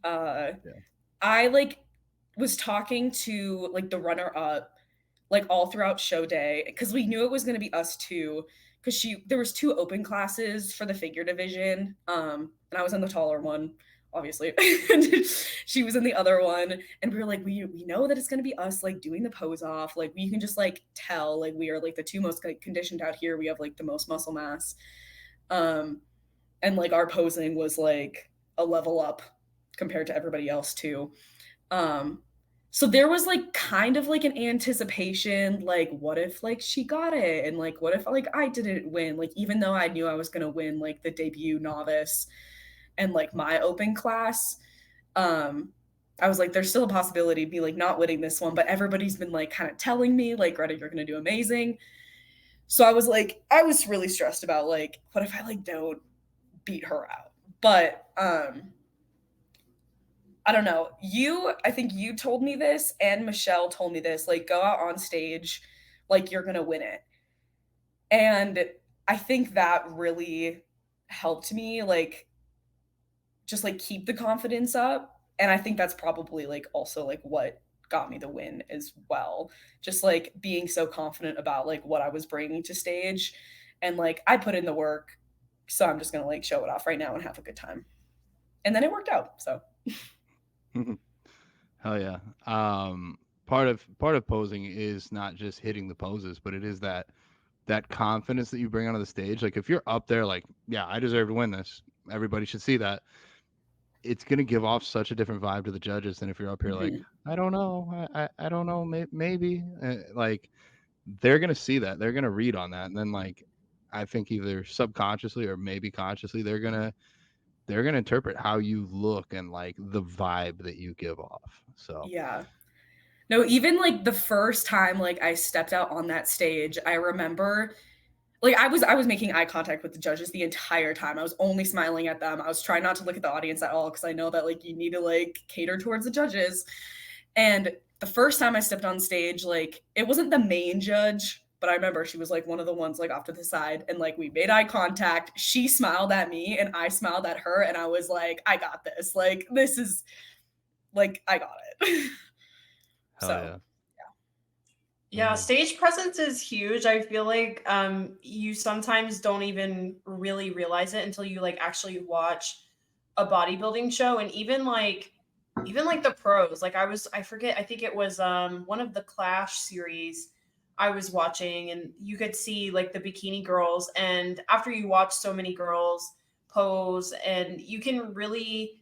Yeah. I like was talking to like the runner up like all throughout show day because we knew it was going to be us two, because there was two open classes for the figure division, and I was in the taller one, obviously. And she was in the other one, and we were like, we know that it's going to be us like doing the pose off, like we can just like tell like we are like the two most like conditioned out here, we have like the most muscle mass. And like our posing was like a level up compared to everybody else too. um so there was like kind of like an anticipation, like what if like she got it, and like what if like I didn't win, like even though I knew I was going to win like the debut novice and like my open class. um I was like, there's still a possibility of me like not winning this one, but everybody's been like kind of telling me like, Greta, you're going to do amazing. So I was like, I was really stressed about like, what if I like don't beat her out? But I don't know. I think you told me this, and Michelle told me this, like go out on stage like you're going to win it. And I think that really helped me like just like keep the confidence up. And I think that's probably like also like what got me the win as well. Just like being so confident about like what I was bringing to stage, and like I put in the work, so I'm just going to like show it off right now and have a good time. And then it worked out. So Hell yeah. Part of posing is not just hitting the poses, but it is that confidence that you bring onto the stage. Like if you're up there like, yeah, I deserve to win this, everybody should see that, it's going to give off such a different vibe to the judges than if you're up here like, mhm. I don't know, I don't know, maybe like they're going to see that, they're going to read on that, and then like I think either subconsciously or maybe consciously they're going to interpret how you look and like the vibe that you give off. So Yeah. No, even like the first time like I stepped out on that stage, I remember like I was making eye contact with the judges the entire time. I was only smiling at them. I was trying not to look at the audience at all, because I know that like you need to like cater towards the judges. And the first time I stepped on stage, like it wasn't the main judge, but I remember she was like one of the ones like off to the side, and like we made eye contact. She smiled at me and I smiled at her, and I was like, I got this. Like this is like I got it. hell So yeah. Yeah, stage presence is huge. I feel like you sometimes don't even really realize it until you like actually watch a bodybuilding show. And even like the pros. Like I forget, I think it was one of the Clash series I was watching, and you could see like the bikini girls, and after you watch so many girls pose, and you can really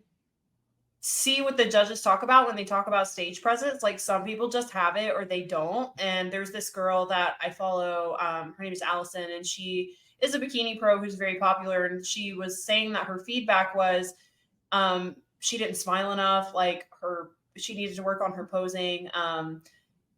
see what the judges talk about when they talk about stage presence. Like some people just have it or they don't. And there's this girl that I follow. Her name is Allison, and she is a bikini pro who's very popular. And she was saying that her feedback was she didn't smile enough. Like she needed to work on her posing.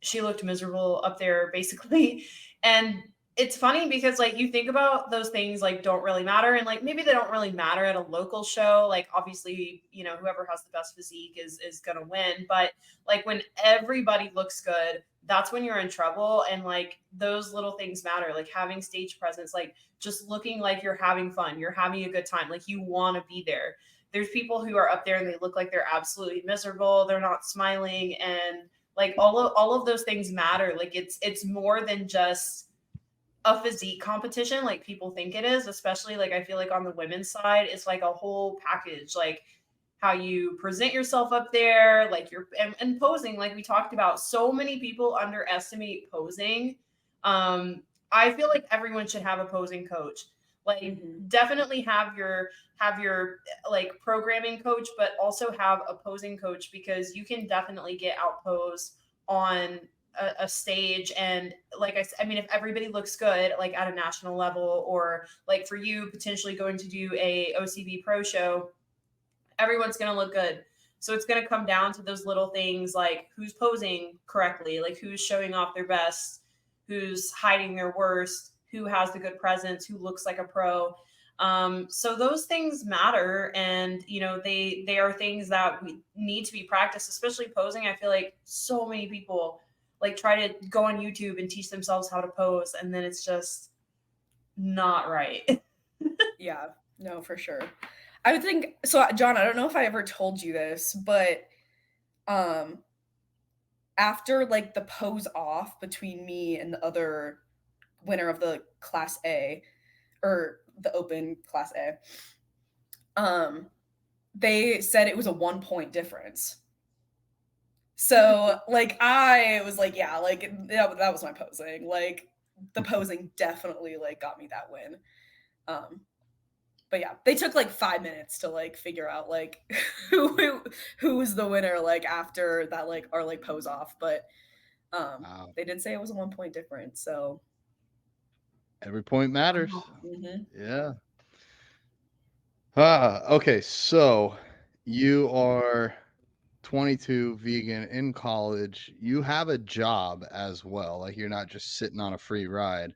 She looked miserable up there basically. And it's funny because like you think about those things like don't really matter, and like maybe they don't really matter at a local show. Like obviously, you know, whoever has the best physique is gonna win. But like when everybody looks good, that's when you're in trouble. And like those little things matter, like having stage presence, like just looking like you're having fun, you're having a good time, like you want to be there. There's people who are up there and they look like they're absolutely miserable, they're not smiling, and like all of those things matter. Like it's more than just a physique competition like people think it is, especially like I feel like on the women's side it's like a whole package, like how you present yourself up there, like you're and posing, like we talked about. So many people underestimate posing. I feel like everyone should have a posing coach. Like definitely have your like programming coach, but also have a posing coach, because you can definitely get outposed on a stage. And like I mean, if everybody looks good, like at a national level, or like for you potentially going to do a OCB pro show, everyone's going to look good. So it's going to come down to those little things, like who's posing correctly, like who's showing off their best, who's hiding their worst, who has the good presence, who looks like a pro. So those things matter, and you know they are things that we need to be practiced, especially posing. I feel like so many people like try to go on YouTube and teach themselves how to pose, and then it's just not right. Yeah, no, for sure. I would think so, John, I don't know if I ever told you this, but after like the pose off between me and the other winner of the class A, or the open class A, they said it was a 1 point difference. So like I was like, yeah, like that was my posing. Like the posing definitely like got me that win. But yeah, they took like 5 minutes to like figure out like who was the winner like after that like our like pose off. But Wow. they did say it was a 1 point difference. So Every point matters. mhm. Yeah. Okay, so you are 22, vegan, in college. You have a job as well. Like you're not just sitting on a free ride.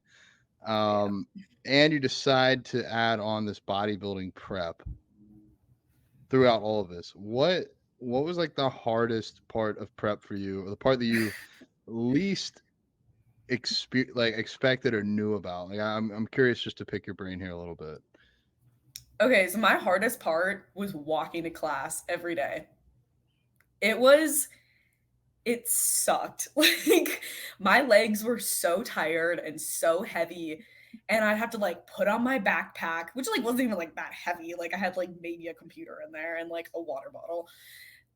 And you decide to add on this bodybuilding prep throughout all of this. What was like the hardest part of prep for you, or the part that you least expected or knew about? Like I'm curious just to pick your brain here a little bit. Okay, so my hardest part was walking to class every day. It sucked. Like my legs were so tired and so heavy, and I'd have to like put on my backpack, which like wasn't even like that heavy. Like I had like maybe a computer in there and like a water bottle.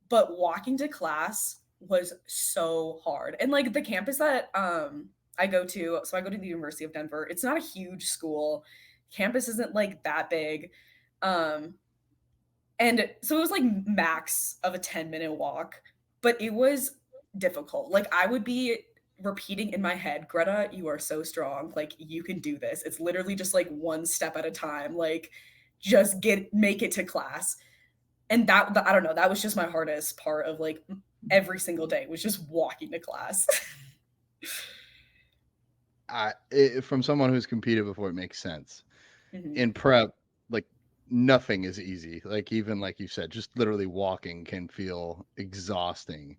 But walking to class was so hard. And like the campus that I go to, so I go to the University of Denver. It's not a huge school. Campus isn't like that big. And so it was like max of a 10-minute walk, but it was difficult. Like I would be repeating in my head, Greta, you are so strong. Like you can do this. It's literally just like one step at a time. Like just make it to class. And that I don't know, that was just my hardest part of like every single day was just walking to class. From someone who's competed before, it makes sense. Mhm. In prep, like nothing is easy. Like even like you said, just literally walking can feel exhausting.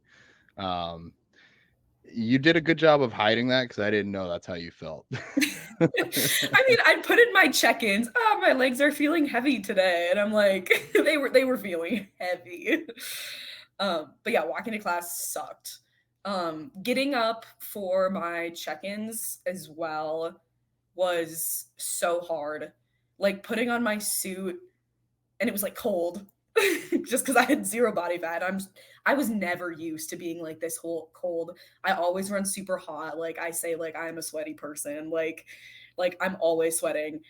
You did a good job of hiding that, because I didn't know that's how you felt. I mean, I put in my check-ins. Oh, my legs are feeling heavy today, and I'm like, they were feeling heavy. But yeah, walking to class sucked. Getting up for my check-ins as well was so hard. Like putting on my suit, and it was like cold, just because I had zero body fat. I was never used to being like this whole cold. I always run super hot. Like I say, like I'm a sweaty person. Like I'm always sweating.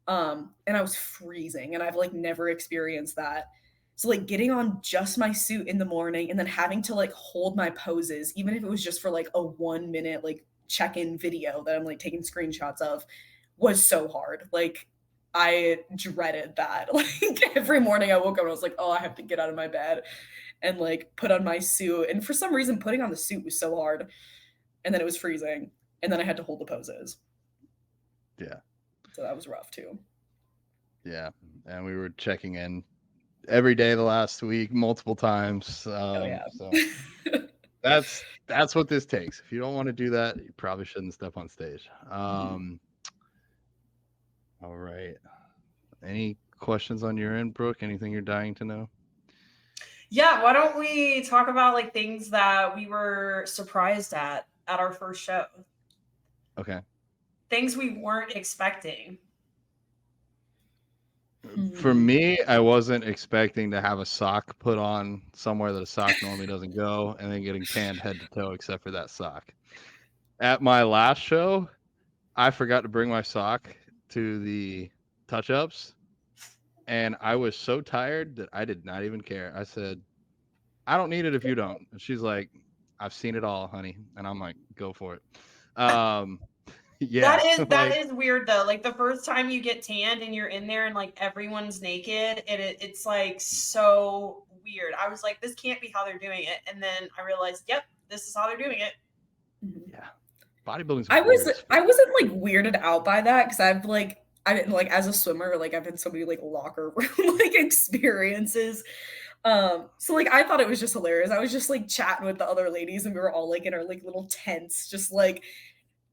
And I was freezing, and I've like never experienced that. So like getting on just my suit in the morning and then having to like hold my poses, even if it was just for like a 1 minute like check-in video that I'm like taking screenshots of, was so hard. Like I dreaded that. Like every morning I woke up and I was like, oh, I have to get out of my bed and like put on my suit. And for some reason, putting on the suit was so hard. And then it was freezing. And then I had to hold the poses. Yeah. So that was rough too. Yeah. And we were checking in every day the last week, multiple times. So that's what this takes. If you don't want to do that, you probably shouldn't step on stage. All right. Any questions on your end, Brooke? Anything you're dying to know? Yeah, why don't we talk about like things that we were surprised at our first show? Okay. Things we weren't expecting. For me, I wasn't expecting to have a sock put on somewhere that a sock normally doesn't go, and then getting tanned head to toe except for that sock. At my last show, I forgot to bring my sock to the touch-ups, and I was so tired that I did not even care. I said, I don't need it if you don't. And she's like, I've seen it all, honey. And I'm like, go for it. Yeah. That is weird though. Like the first time you get tanned and you're in there and like everyone's naked, it's like so weird. I was like, this can't be how they're doing it. And then I realized, yep, this is how they're doing it. Yeah. Bodybuilding's I wasn't like weirded out by that because I've like as a swimmer, like I've had so many like locker room like experiences. So like I thought it was just hilarious. I was just like chatting with the other ladies and we were all like in our like little tents, just like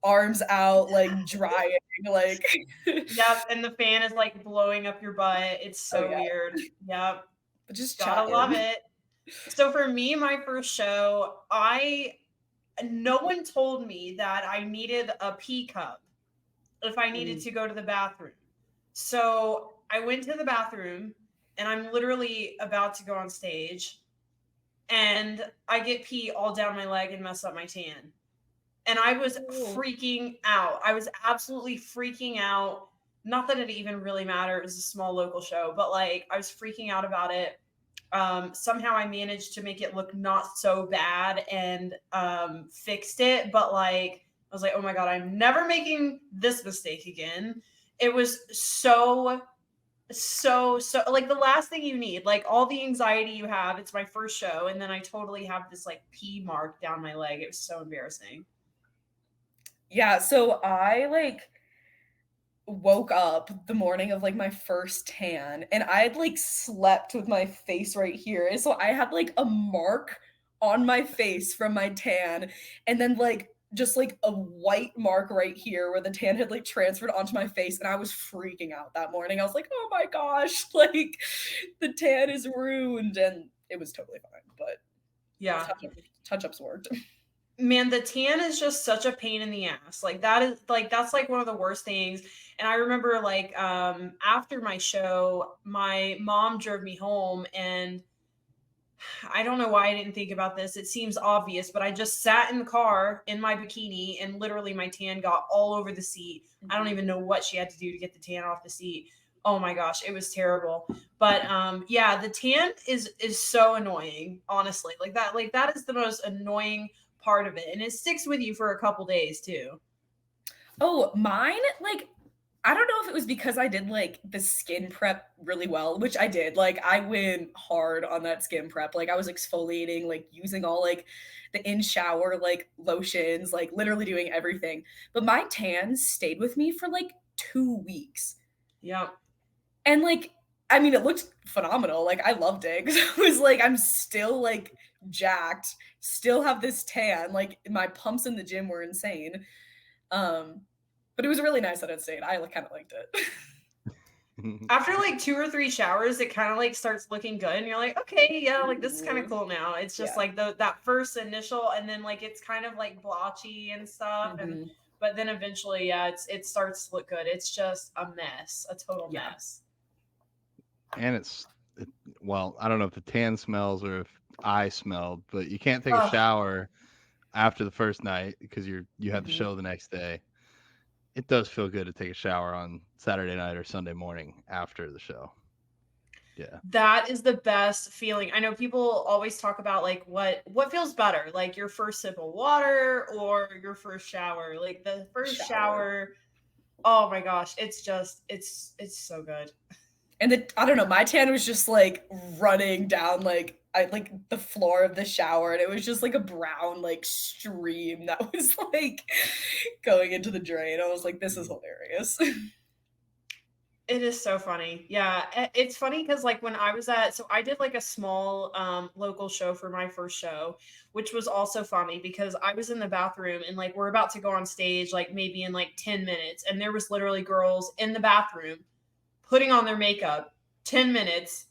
arms out, like drying, like yep, and the fan is like blowing up your butt. It's so weird. Yep. But just gotta love it. So for me, my first show, no one told me that I needed a pee cup if I needed to go to the bathroom. So I went to the bathroom and I'm literally about to go on stage and I get pee all down my leg and mess up my tan. And I was freaking out. I was absolutely freaking out. Not that it even really mattered. It was a small local show, but like I was freaking out about it. Somehow I managed to make it look not so bad and fixed it. But like, I was like, oh my God, I'm never making this mistake again. It was so like the last thing you need, like all the anxiety you have. It's my first show. And then I totally have this like pee mark down my leg. It was so embarrassing. Yeah, so I like woke up the morning of like my first tan and I had like slept with my face right here. And so I had like a mark on my face from my tan and then like just like a white mark right here where the tan had like transferred onto my face and I was freaking out that morning. I was like, oh my gosh, like the tan is ruined, and it was totally fine, but yeah, touch-ups worked. Man, the tan is just such a pain in the ass. Like that's like one of the worst things. And I remember like after my show, my mom drove me home and I don't know why I didn't think about this. It seems obvious, but I just sat in the car in my bikini and literally my tan got all over the seat. I don't even know what she had to do to get the tan off the seat. Oh my gosh, it was terrible. But yeah, the tan is so annoying, honestly. Like that is the most annoying part of it, and it sticks with you for a couple days too. Oh, mine, like I don't know if it was because I did like the skin prep really well, which I did. Like I went hard on that skin prep. Like I was exfoliating, like using all like the in shower like lotions, like literally doing everything. But my tan stayed with me for like 2 weeks. Yep. And like I mean, it looked phenomenal. Like I loved it because I was like, I'm still like jacked, still have this tan. Like my pumps in the gym were insane. But it was really nice that it stayed. I kind of liked it. After like 2 or 3 showers, it kind of like starts looking good, and you're like, okay, yeah, like this is kind of cool now. It's just like that first initial, and then like it's kind of like blotchy and stuff, and but then eventually, yeah, it starts to look good. It's just a mess, a total mess. And well, I don't know if the tan smells or if I smelled, but you can't take a shower after the first night because you have the show the next day. It does feel good to take a shower on Saturday night or Sunday morning after the show. Yeah. That is the best feeling. I know people always talk about like what feels better, like your first sip of water or your first shower. Like the first shower, oh my gosh, it's so good. And I don't know, my tan was just like running down like the floor of the shower, and it was just like a brown like stream that was like going into the drain. I was like, this is hilarious. It is so funny. Yeah, it's funny because like when I was so I did like a small local show for my first show, which was also funny because I was in the bathroom and like we're about to go on stage like maybe in like 10 minutes, and there was literally girls in the bathroom putting on their makeup 10 minutes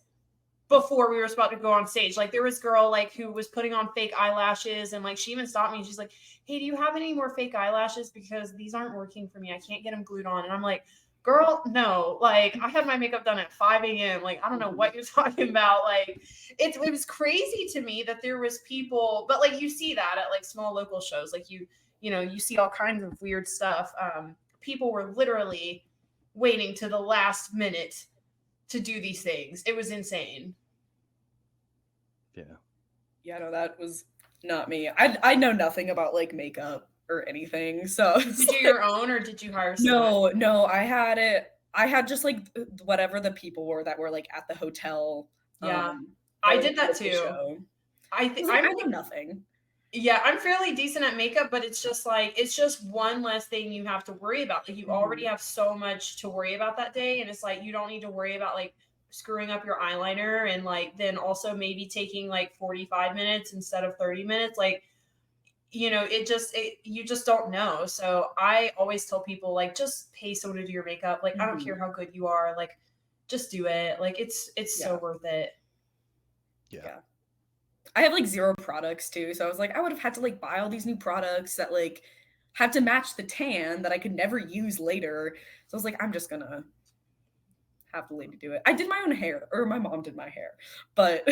before we were about to go on stage. Like there was a girl like who was putting on fake eyelashes, and like she even stopped me and she's like, "Hey, do you have any more fake eyelashes? Because these aren't working for me. I can't get them glued on." And I'm like, "Girl, no, like I had my makeup done at 5 a.m. Like I don't know what you're talking about." Like it was crazy to me that there was people, but like you see that at like small local shows, like you know, you see all kinds of weird stuff. People were literally waiting to the last minute to do these things. It was insane. Yeah. Yeah, no, that was not me. I know nothing about like makeup or anything. So Did you do your own or did you hire someone? no, I had just like whatever the people were that were like at the hotel. Yeah, I did that booked the too. show. I I think was like, I know nothing. yeah, I'm fairly decent at makeup, but it's just like it's just one less thing you have to worry about. Like you already have so much to worry about that day, and it's like you don't need to worry about like screwing up your eyeliner and like then also maybe taking like 45 minutes instead of 30 minutes. Like you know, you just don't know. So I always tell people like just pay someone to do your makeup. Like I don't care how good you are, like just do it. Like it's so worth it. Yeah. I have like 0 products too, so I was like, I would have had to like buy all these new products that like had to match the tan that I could never use later. So I was like, I'm just gonna have the lady do it. I did my own hair, or my mom did my hair, but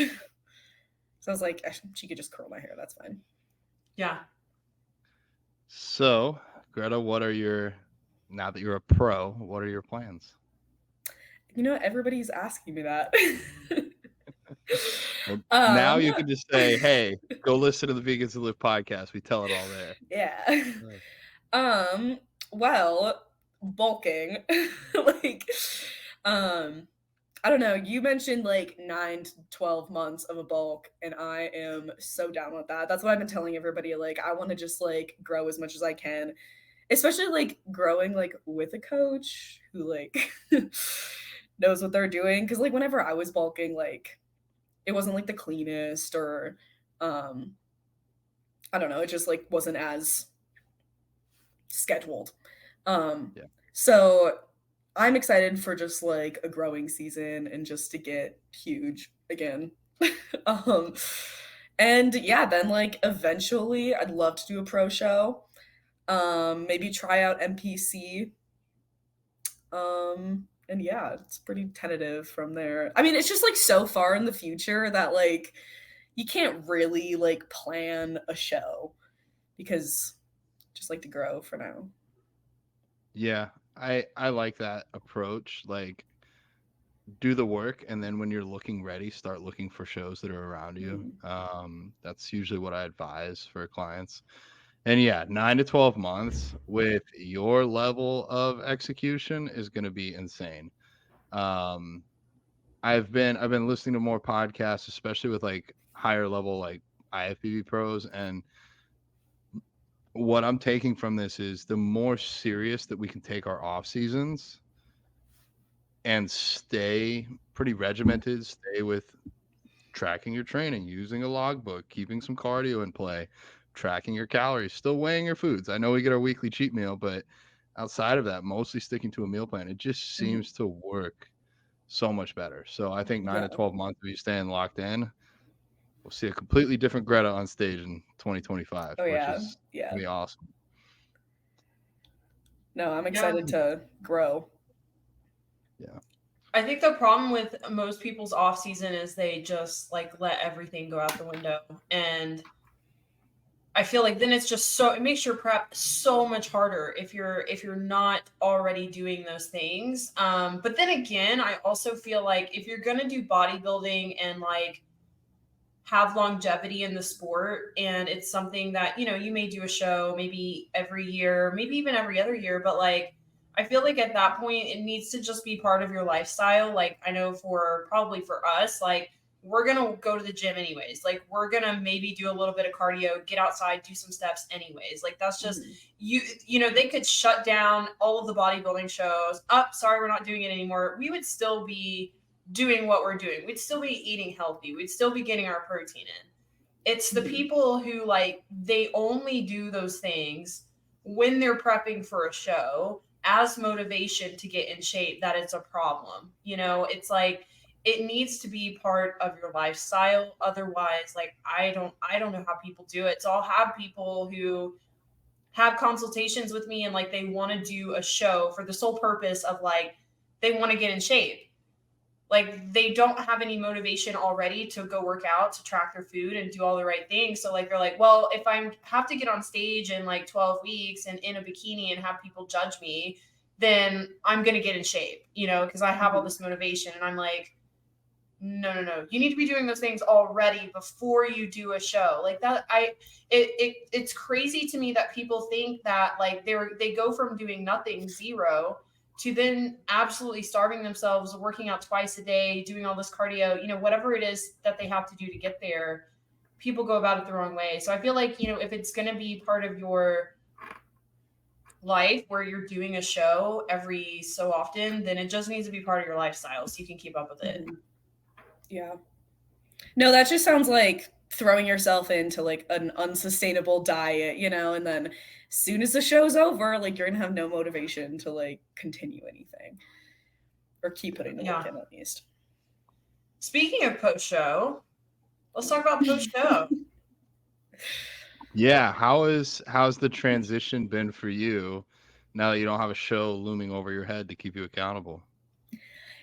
so I was like, she could just curl my hair. That's fine. Yeah. So, Greta, now that you're a pro, what are your plans? You know, everybody's asking me that. Well, now you can just say, "Hey, go listen to the Vegans Who Live podcast. We tell it all there." Yeah. Well, bulking. like, I don't know. You mentioned like 9 to 12 months of a bulk, and I am so down with that. That's what I've been telling everybody. Like, I want to just like grow as much as I can, especially like growing like with a coach who like knows what they're doing. Cause like whenever I was bulking, like it wasn't like the cleanest or I don't know, it just like wasn't as scheduled. So I'm excited for just like a growing season and just to get huge again. And yeah, then like eventually I'd love to do a pro show. Maybe try out NPC. And yeah, it's pretty tentative from there. I mean, it's just like so far in the future that like you can't really like plan a show because just like to grow for now. Yeah, I like that approach. Like, do the work, and then when you're looking ready, start looking for shows that are around you. That's usually what I advise for clients. And yeah, 9 to 12 months with your level of execution is going to be insane. I've been listening to more podcasts, especially with like higher level like IFBB pros, and what I'm taking from this is the more serious that we can take our off seasons and stay pretty regimented, stay with tracking your training, using a logbook, keeping some cardio in play, tracking your calories, still weighing your foods. I know we get our weekly cheat meal, but outside of that, mostly sticking to a meal plan. It just seems to work so much better. So I think 9 to 12 months of you staying locked in, we'll see a completely different Greta on stage in 2025, which is gonna be awesome. No, I'm excited to grow. Yeah. I think the problem with most people's off season is they just like let everything go out the window, and I feel like then it's just it makes your prep so much harder if you're not already doing those things. But then again, I also feel like if you're gonna do bodybuilding and like have longevity in the sport, and it's something that you know you may do a show maybe every year, maybe even every other year, but like I feel like at that point, it needs to just be part of your lifestyle. Like, I know probably for us, like, we're going to go to the gym anyways. Like, we're going to maybe do a little bit of cardio, get outside, do some steps anyways. Like, that's just, they could shut down all of the bodybuilding shows. Sorry, we're not doing it anymore. We would still be doing what we're doing. We'd still be eating healthy. We'd still be getting our protein in. It's the people who, like, they only do those things when they're prepping for a show as motivation to get in shape, that it's a problem. It's like, it needs to be part of your lifestyle. Otherwise, like, I don't know how people do it. So I'll have people who have consultations with me and, like, they want to do a show for the sole purpose of, like, they want to get in shape. Like, they don't have any motivation already to go work out, to track their food and do all the right things. So, like, they're like, well, if I have to get on stage in like 12 weeks and in a bikini and have people judge me, then I'm going to get in shape, because I have all this motivation. And I'm like, no. You need to be doing those things already before you do a show like that. It's crazy to me that people think that, like, they go from doing nothing, zero, to then absolutely starving themselves, working out twice a day, doing all this cardio, whatever it is that they have to do to get there. People go about it the wrong way. So I feel like, if it's going to be part of your life where you're doing a show every so often, then it just needs to be part of your lifestyle so you can keep up with it. Yeah. No, that just sounds like throwing yourself into like an unsustainable diet, and then as soon as the show's over, like, you're gonna have no motivation to like continue anything or keep putting the work in, at least. Speaking of post-show, let's talk about post-show. Yeah, how's the transition been for you now that you don't have a show looming over your head to keep you accountable?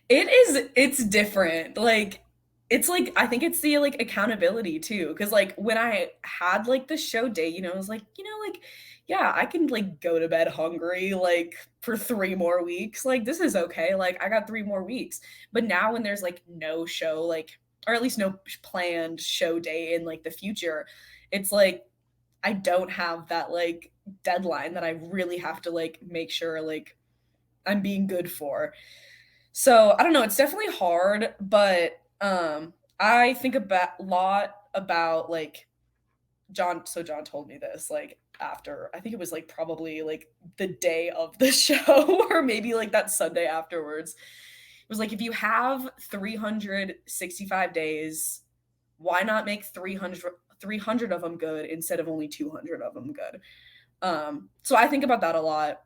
It's different. Like, it's like, I think it's the like accountability too, because like when I had like the show day, I was like, like, yeah, I can like go to bed hungry like for 3 more weeks. Like, this is okay. Like, I got 3 more weeks. But now when there's like no show, like, or at least no planned show day in like the future, it's like I don't have that like deadline that I really have to like make sure like I'm being good for. So I don't know, it's definitely hard, but I think a lot about like John told me this like after, I think it was like probably like the day of the show or maybe like that Sunday afterwards. It was like, if you have 365 days, why not make 300 of them good instead of only 200 of them good? So I think about that a lot.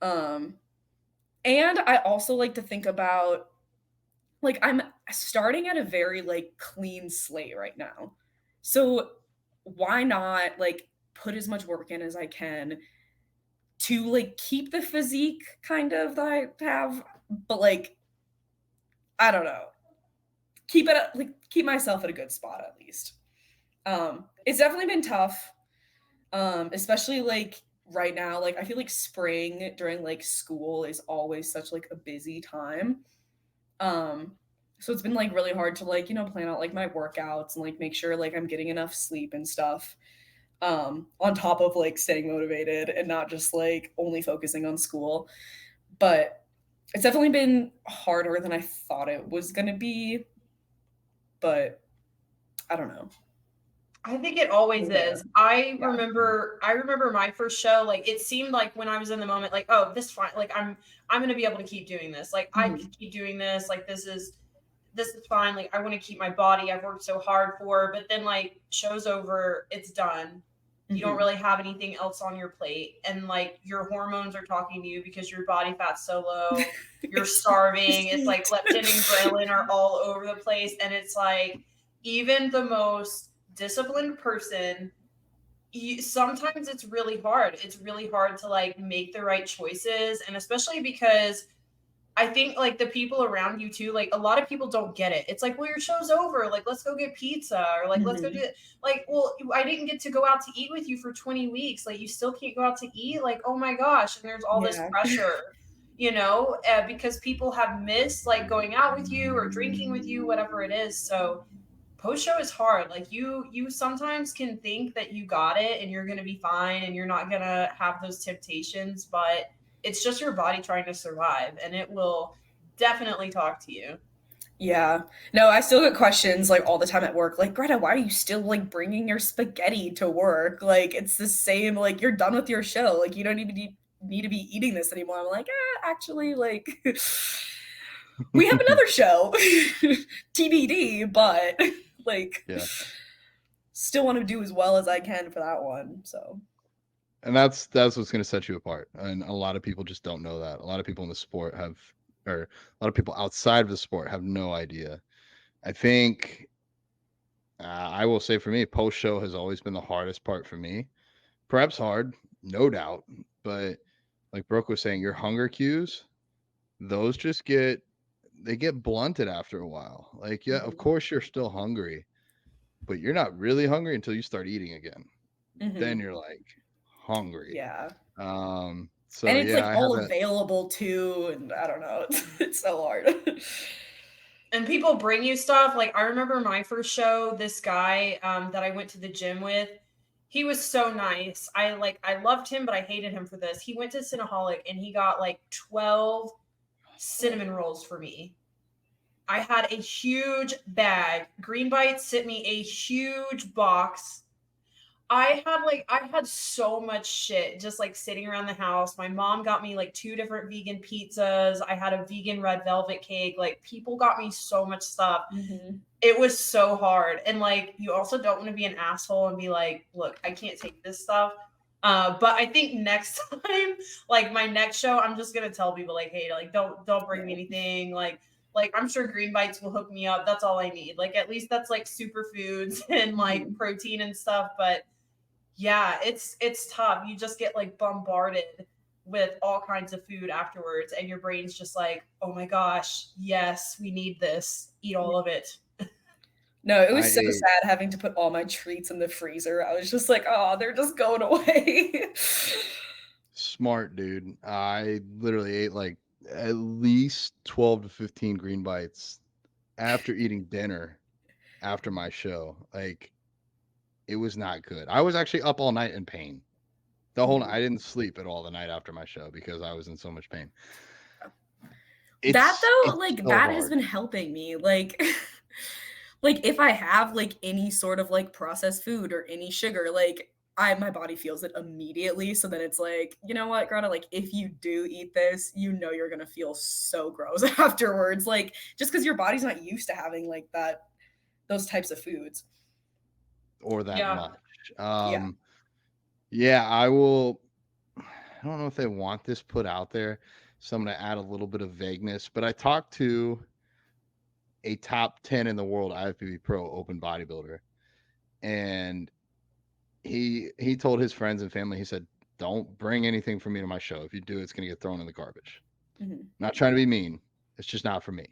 And I also like to think about, like, I'm starting at a very like clean slate right now. So why not like put as much work in as I can to like keep the physique kind of that I have, but like, I don't know, keep myself at a good spot at least. It's definitely been tough. Especially like right now, like I feel like spring during like school is always such like a busy time. So it's been like really hard to like, plan out like my workouts and like make sure like I'm getting enough sleep and stuff. On top of like staying motivated and not just like only focusing on school. But it's definitely been harder than I thought it was gonna be. But I don't know. I think it always is. I remember my first show, like, it seemed like when I was in the moment, like, oh, this is fine. Like, I'm going to be able to keep doing this. Like, I can keep doing this. Like, this is fine. Like, I want to keep my body I've worked so hard for, but then like show's over, it's done. You don't really have anything else on your plate. And like your hormones are talking to you because your body fat's so low, you're starving. It's like leptin and ghrelin are all over the place. And it's like, even the most disciplined person, sometimes it's really hard. It's really hard to like make the right choices. And especially because I think like the people around you too, like a lot of people don't get it. It's like, well, your show's over. Like, let's go get pizza, or like, let's go do it. Like, well, I didn't get to go out to eat with you for 20 weeks. Like, you still can't go out to eat. Like, oh my gosh. And there's all this pressure, because people have missed like going out with you or drinking with you, whatever it is. So post show is hard. Like you sometimes can think that you got it and you're going to be fine and you're not going to have those temptations, but it's just your body trying to survive, and it will definitely talk to you. Yeah. No, I still get questions like all the time at work. Like, Greta, why are you still like bringing your spaghetti to work? Like, it's the same. Like, you're done with your show. Like, you don't even need to be eating this anymore. I'm like, actually, like, we have another show, TBD, but like, Yeah. still want to do as well as I can for that one. So. And that's what's going to set you apart. And a lot of people just don't know that. A lot of people in the sport have, or a lot of people outside of the sport have no idea. I think I will say for me, post show has always been the hardest part for me. Perhaps hard, no doubt, but like Brooke was saying, your hunger cues, those just get blunted after a while. Like, yeah, of course you're still hungry, but you're not really hungry until you start eating again. Then you're like hungry. Yeah. So and it's yeah, like all available too, and I don't know, it's so hard. And people bring you stuff. Like, I remember my first show, this guy that I went to the gym with, he was so nice. I loved him, but I hated him for this. He went to Cinnaholic and he got like 12 cinnamon rolls for me. I had a huge bag. Green Bites sent me a huge box. I had so much shit just like sitting around the house. My mom got me like 2 different vegan pizzas. I had a vegan red velvet cake. Like, people got me so much stuff. It was so hard. And like, you also don't want to be an asshole and be like, look, I can't take this stuff. But I think next time, like my next show, I'm just gonna tell people like, hey, like don't bring me anything. Like I'm sure Green Bites will hook me up. That's all I need. Like, at least that's like superfoods and like protein and stuff. But yeah, it's tough. You just get like bombarded with all kinds of food afterwards, and your brain's just like, oh my gosh, yes, we need this. Eat all of it. No, it was so sad having to put all my treats in the freezer. I was just like, oh, they're just going away. Smart, dude. I literally ate like at least 12 to 15 Green Bites after eating dinner after my show. Like, it was not good. I was actually up all night in pain. The whole night. I didn't sleep at all the night after my show because I was in so much pain. That though, it's like so that hard. has been helping me. Like like if I have like any sort of like processed food or any sugar, like my body feels it immediately. So then it's like, you know what, Greta, like if you do eat this, you know you're gonna feel so gross afterwards. Like, just because your body's not used to having like those types of foods. Or that much. Yeah, I will. I don't know if they want this put out there, so I'm going to add a little bit of vagueness. But I talked to a top 10 in the world IFBB Pro open bodybuilder, and he told his friends and family, he said, "Don't bring anything for me to my show. If you do, it's going to get thrown in the garbage." Not trying to be mean. It's just not for me.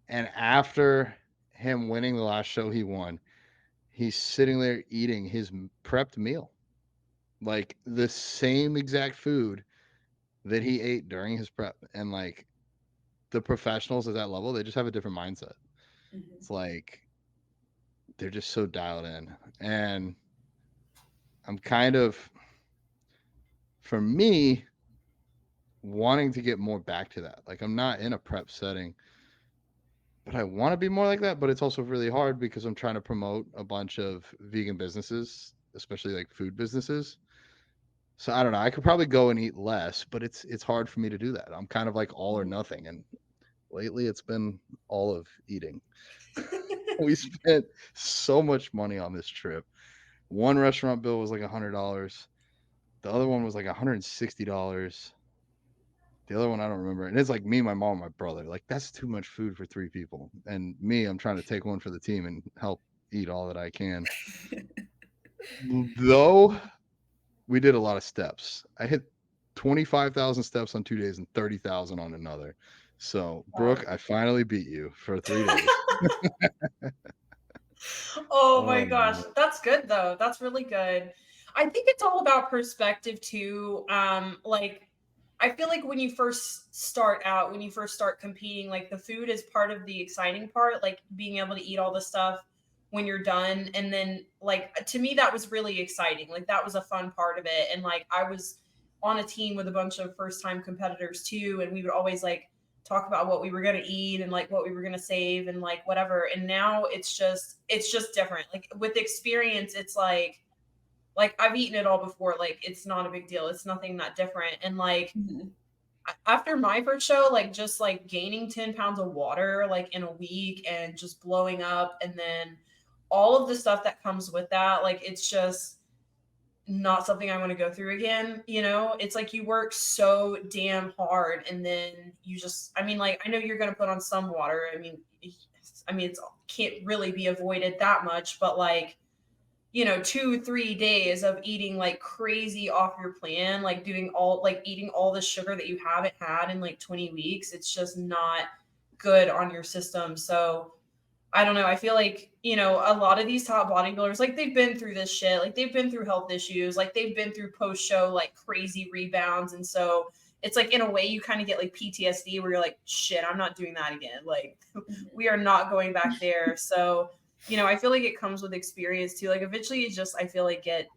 And after him winning the last show he won, he's sitting there eating his prepped meal. Like the same exact food that he ate during his prep. And like the professionals at that level, they just have a different mindset. It's like they're just so dialed in. And I'm kind of, for me, wanting to get more back to that. Like, I'm not in a prep setting, but I want to be more like that. But it's also really hard because I'm trying to promote a bunch of vegan businesses, especially like food businesses. So I don't know. I could probably go and eat less, but it's hard for me to do that. I'm kind of like all or nothing, and lately it's been all of eating. We spent so much money on this trip. One restaurant bill was like $100. The other one was like $160. The other one I don't remember. And it's like me, my mom, my brother. Like, that's too much food for 3 people. And me, I'm trying to take one for the team and help eat all that I can. Though we did a lot of steps. I hit 25,000 steps on 2 days and 30,000 on another. So, Brooke, I finally beat you for 3 days. Oh my gosh, that's good though. That's really good. I think it's all about perspective too. Like, I feel like when you first start out, when you first start competing, like the food is part of the exciting part, like being able to eat all the stuff when you're done. And then like to me that was really exciting. Like that was a fun part of it. And like I was on a team with a bunch of first time competitors too, and we would always like talk about what we were going to eat and like what we were going to save and like whatever. And now it's just different. Like with experience, it's like I've eaten it all before. Like it's not a big deal. It's nothing that different. And like after my first show, like just like gaining 10 pounds of water like in a week and just blowing up, and then all of the stuff that comes with that, like it's just not something I want to go through again. You know, it's like you work so damn hard and then you just, I mean, like, I know you're going to put on some water. I mean, it's can't really be avoided that much, but like, you know, 2-3 days of eating like crazy off your plan, like doing all, like eating all the sugar that you haven't had in like 20 weeks, it's just not good on your system. So I don't know. I feel like, you know, a lot of these top bodybuilders, like they've been through this shit. Like they've been through health issues. Like they've been through post show, like crazy rebounds. And so it's like, in a way, you kind of get like PTSD where you're like, shit, I'm not doing that again. Like we are not going back there. So, you know, I feel like it comes with experience too. Like eventually you just, I feel like, get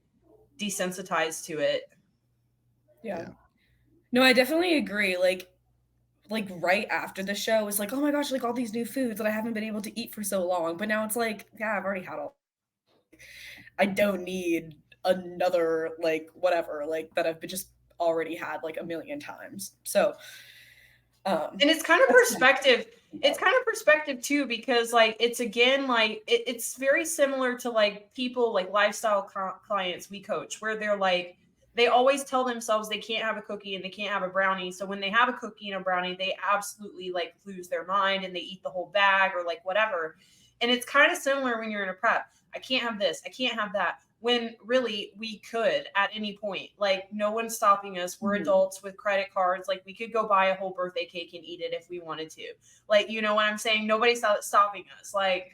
desensitized to it. Yeah. No, I definitely agree. Like right after the show was like, oh my gosh, like all these new foods that I haven't been able to eat for so long. But now it's like, yeah, I've already had all. I don't need another like whatever like that I've been just already had like a million times. So and it's kind of perspective. It's kind of perspective too, because like it's again like it's very similar to like people like lifestyle clients we coach, where they're like they always tell themselves they can't have a cookie and they can't have a brownie. So when they have a cookie and a brownie, they absolutely like lose their mind and they eat the whole bag or like whatever. And it's kind of similar when you're in a prep. I can't have this. I can't have that. When really we could at any point. Like no one's stopping us. We're adults with credit cards. Like we could go buy a whole birthday cake and eat it if we wanted to. Like, you know what I'm saying? Nobody's stopping us. Like,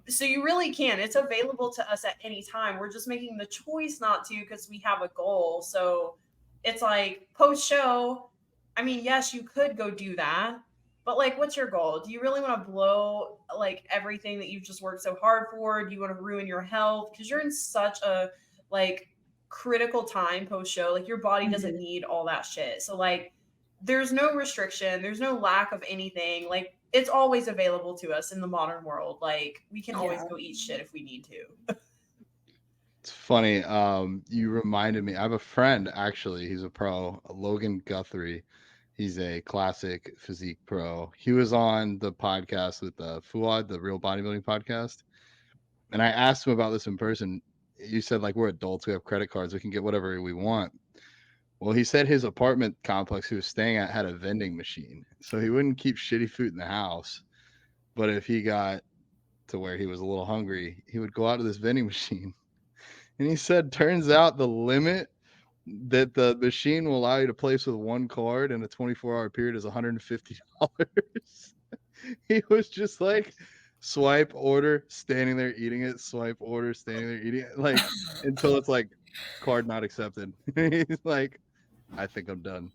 so you really can. It's available to us at any time. We're just making the choice not to because we have a goal. So it's like post show. I mean, yes, you could go do that. But like, what's your goal? Do you really want to blow like everything that you've just worked so hard for? Do you want to ruin your health? Because you're in such a like critical time post show. Like your body doesn't need all that shit. So like, there's no restriction. There's no lack of anything. Like it's always available to us in the modern world. Like we can always go eat shit if we need to. It's funny. You reminded me. I have a friend actually. He's a pro, Logan Guthrie. He's a classic physique pro. He was on the podcast with Fuad, the Real Bodybuilding podcast, and I asked him about this in person. You said like we're adults, we have credit cards, we can get whatever we want. Well, he said his apartment complex he was staying at had a vending machine, so he wouldn't keep shitty food in the house. But if he got to where he was a little hungry, he would go out to this vending machine. And he said, turns out the limit that the machine will allow you to place with one card in a 24-hour period is $150. He was just like, swipe, order, standing there eating it, swipe, order, standing there eating it, like until it's like, card not accepted. He's like, I think I'm done.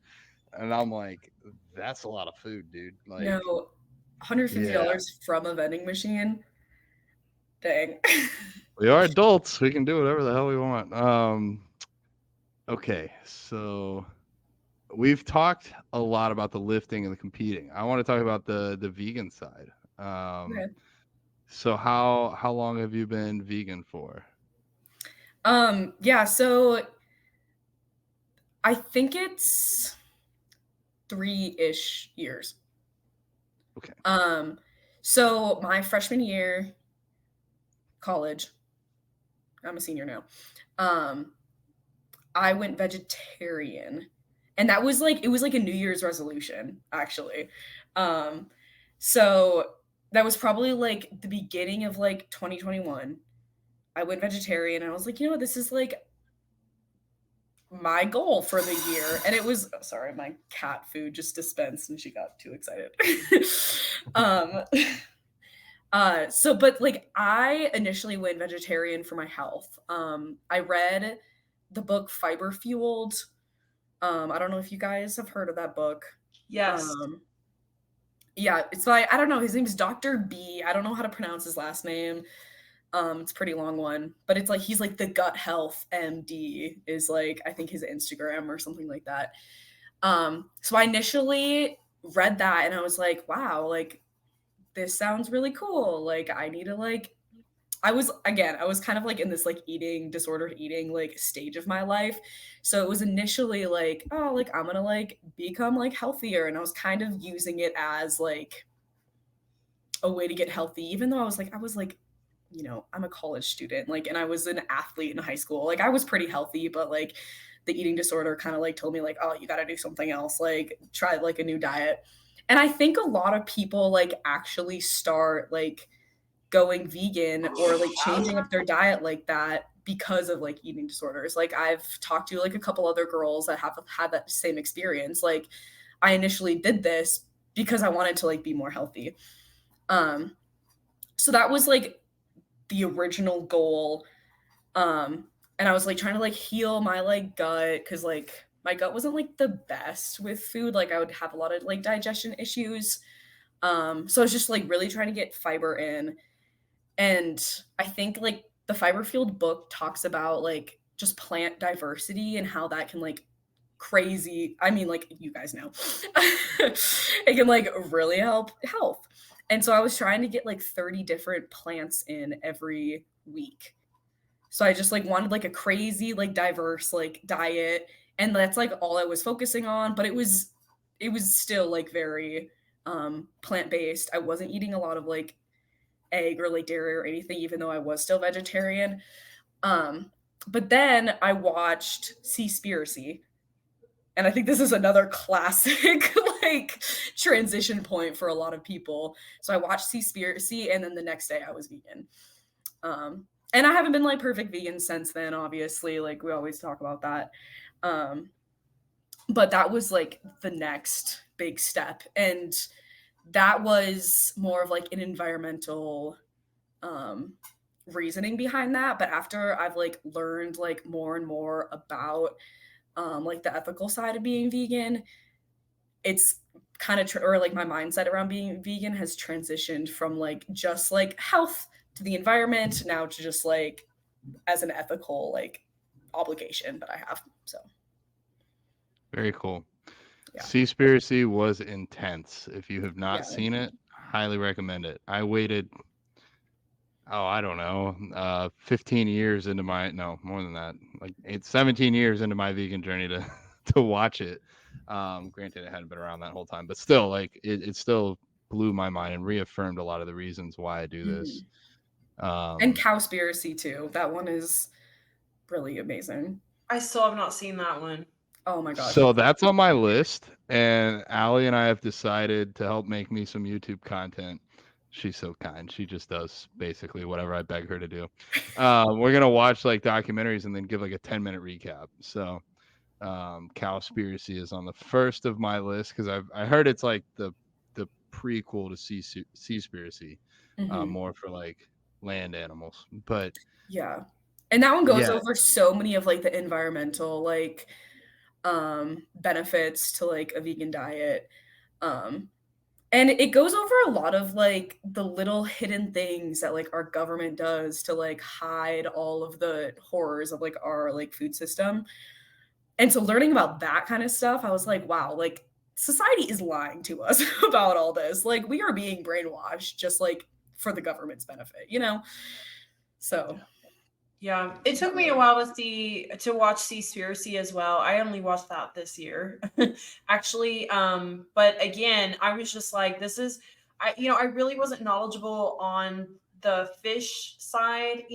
And I'm like, that's a lot of food, dude. Like, no, $150 from a vending machine. Dang. We are adults. We can do whatever the hell we want. Okay, so we've talked a lot about the lifting and the competing. I want to talk about the vegan side. Okay. So how long have you been vegan for? Yeah, so I think it's 3-ish years. Okay. So my freshman year, college, I'm a senior now. I went vegetarian, and that was like, it was like a New Year's resolution, actually. So that was probably like the beginning of like 2021. I went vegetarian, and I was like, you know what, this is like my goal for the year. And it was, sorry, my cat food just dispensed and she got too excited. So, but like I initially went vegetarian for my health. I read the book Fiber Fueled. I don't know if you guys have heard of that book. Yes. Yeah, it's by, I don't know, his name's Dr. B. I don't know how to pronounce his last name. It's a pretty long one, but it's like he's like the gut health MD is like I think his Instagram or something like that. So I initially read that and I was like, wow, like this sounds really cool. Like I need to like I was kind of like in this like eating disordered eating like stage of my life. So it was initially like, oh, like I'm gonna like become like healthier. And I was kind of using it as like a way to get healthy, even though I was like, you know, I'm a college student, like, and I was an athlete in high school. Like I was pretty healthy, but like the eating disorder kind of like told me like, oh, you gotta do something else, like try like a new diet. And I think a lot of people like actually start like going vegan or like changing up their diet like that because of like eating disorders. Like I've talked to like a couple other girls that have had that same experience. Like I initially did this because I wanted to like be more healthy. So that was like the original goal. And I was like trying to like heal my like gut because like my gut wasn't like the best with food. Like I would have a lot of like digestion issues. So I was just like really trying to get fiber in. And I think like the fiber fueled book talks about like just plant diversity and how that can like crazy, I mean, like you guys know, it can like really help health. And so I was trying to get like 30 different plants in every week. So I just like wanted like a crazy, like diverse like diet. And that's like all I was focusing on. But it was still like very plant-based. I wasn't eating a lot of like egg or like dairy or anything, even though I was still vegetarian. But then I watched Seaspiracy. And I think this is another classic like transition point for a lot of people. So I watched Seaspiracy and then the next day I was vegan. And I haven't been like perfect vegan since then, obviously. Like we always talk about that. But that was like the next big step. And that was more of like an environmental reasoning behind that. But after I've like learned like more and more about like the ethical side of being vegan, it's kind of or like my mindset around being vegan has transitioned from like just like health to the environment now to just like as an ethical like obligation that I have. So Very cool. Yeah. Seaspiracy was intense. If you have not Yeah. seen it, highly recommend it. I waited, I don't know, 15 years into my, no, more than that, like 17 years into my vegan journey to to watch it. Granted, it hadn't been around that whole time, but still, like it still blew my mind and reaffirmed a lot of the reasons why I do this. And Cowspiracy too. That one is really amazing. I still have not seen that one. Oh my gosh. So that's on my list, and Allie and I have decided to help make me some YouTube content. She's so kind. She just does basically whatever I beg her to do. We're gonna watch like documentaries and then give like a 10-minute recap. So Cowspiracy is on the first of my list because I heard it's like the prequel to Seaspiracy, more for like land animals. But yeah. And that one goes yeah. over so many of like the environmental like benefits to like a vegan diet. And it goes over a lot of like the little hidden things that like our government does to like hide all of the horrors of like our like food system. And so learning about that kind of stuff, I was like, wow, like society is lying to us about all this. Like we are being brainwashed just like for the government's benefit, you know? So Yeah, it took me a while to watch Seaspiracy as well. I only watched that this year, actually. But again, I was just like, this is, I really wasn't knowledgeable on the fish side,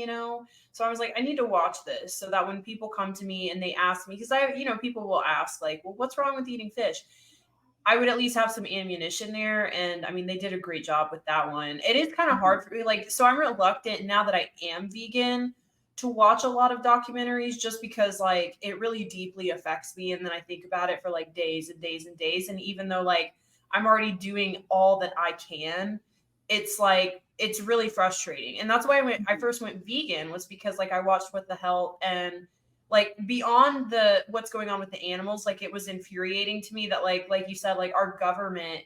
So I was like, I need to watch this so that when people come to me and they ask me, because people will ask like, well, what's wrong with eating fish? I would at least have some ammunition there. And I mean, they did a great job with that one. It is kind of hard for me. Like, so I'm reluctant now that I am vegan to watch a lot of documentaries just because like it really deeply affects me. And then I think about it for like days and days and days. And even though like I'm already doing all that I can, it's like, it's really frustrating. And that's why I first went vegan was because like I watched What the Hell and like beyond the what's going on with the animals, like it was infuriating to me that like you said, like our government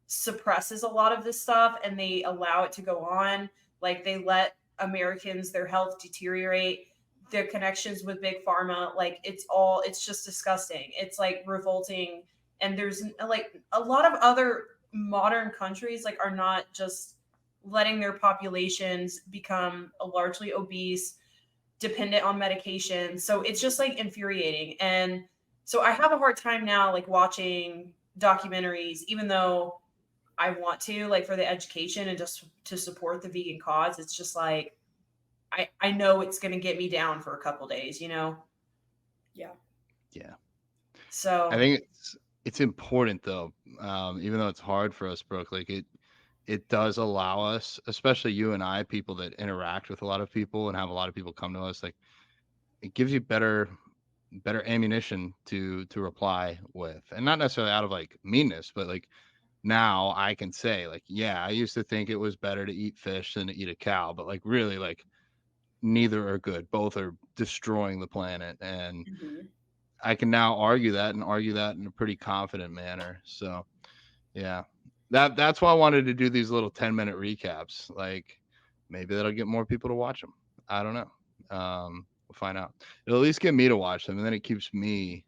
suppresses a lot of this stuff and they allow it to go on. Like they let Americans, their health deteriorate, their connections with big pharma, like it's just disgusting. It's like revolting. And there's like a lot of other modern countries like are not just letting their populations become largely obese, dependent on medication. So it's just like infuriating. And so I have a hard time now like watching documentaries, even though I want to, like, for the education and just to support the vegan cause. It's just like I know it's going to get me down for a couple days, you know. Yeah. Yeah. So I think it's important though, even though it's hard for us, Brooke. Like it does allow us, especially you and I, people that interact with a lot of people and have a lot of people come to us. Like it gives you better ammunition to reply with, and not necessarily out of like meanness, but like now I can say like, yeah, I used to think it was better to eat fish than to eat a cow, but like really like neither are good. Both are destroying the planet, and Mm-hmm. I can now argue that in a pretty confident manner. So yeah, that's why I wanted to do these little 10-minute recaps. Like maybe that'll get more people to watch them. I don't know. We'll find out. It'll at least get me to watch them, and then it keeps me.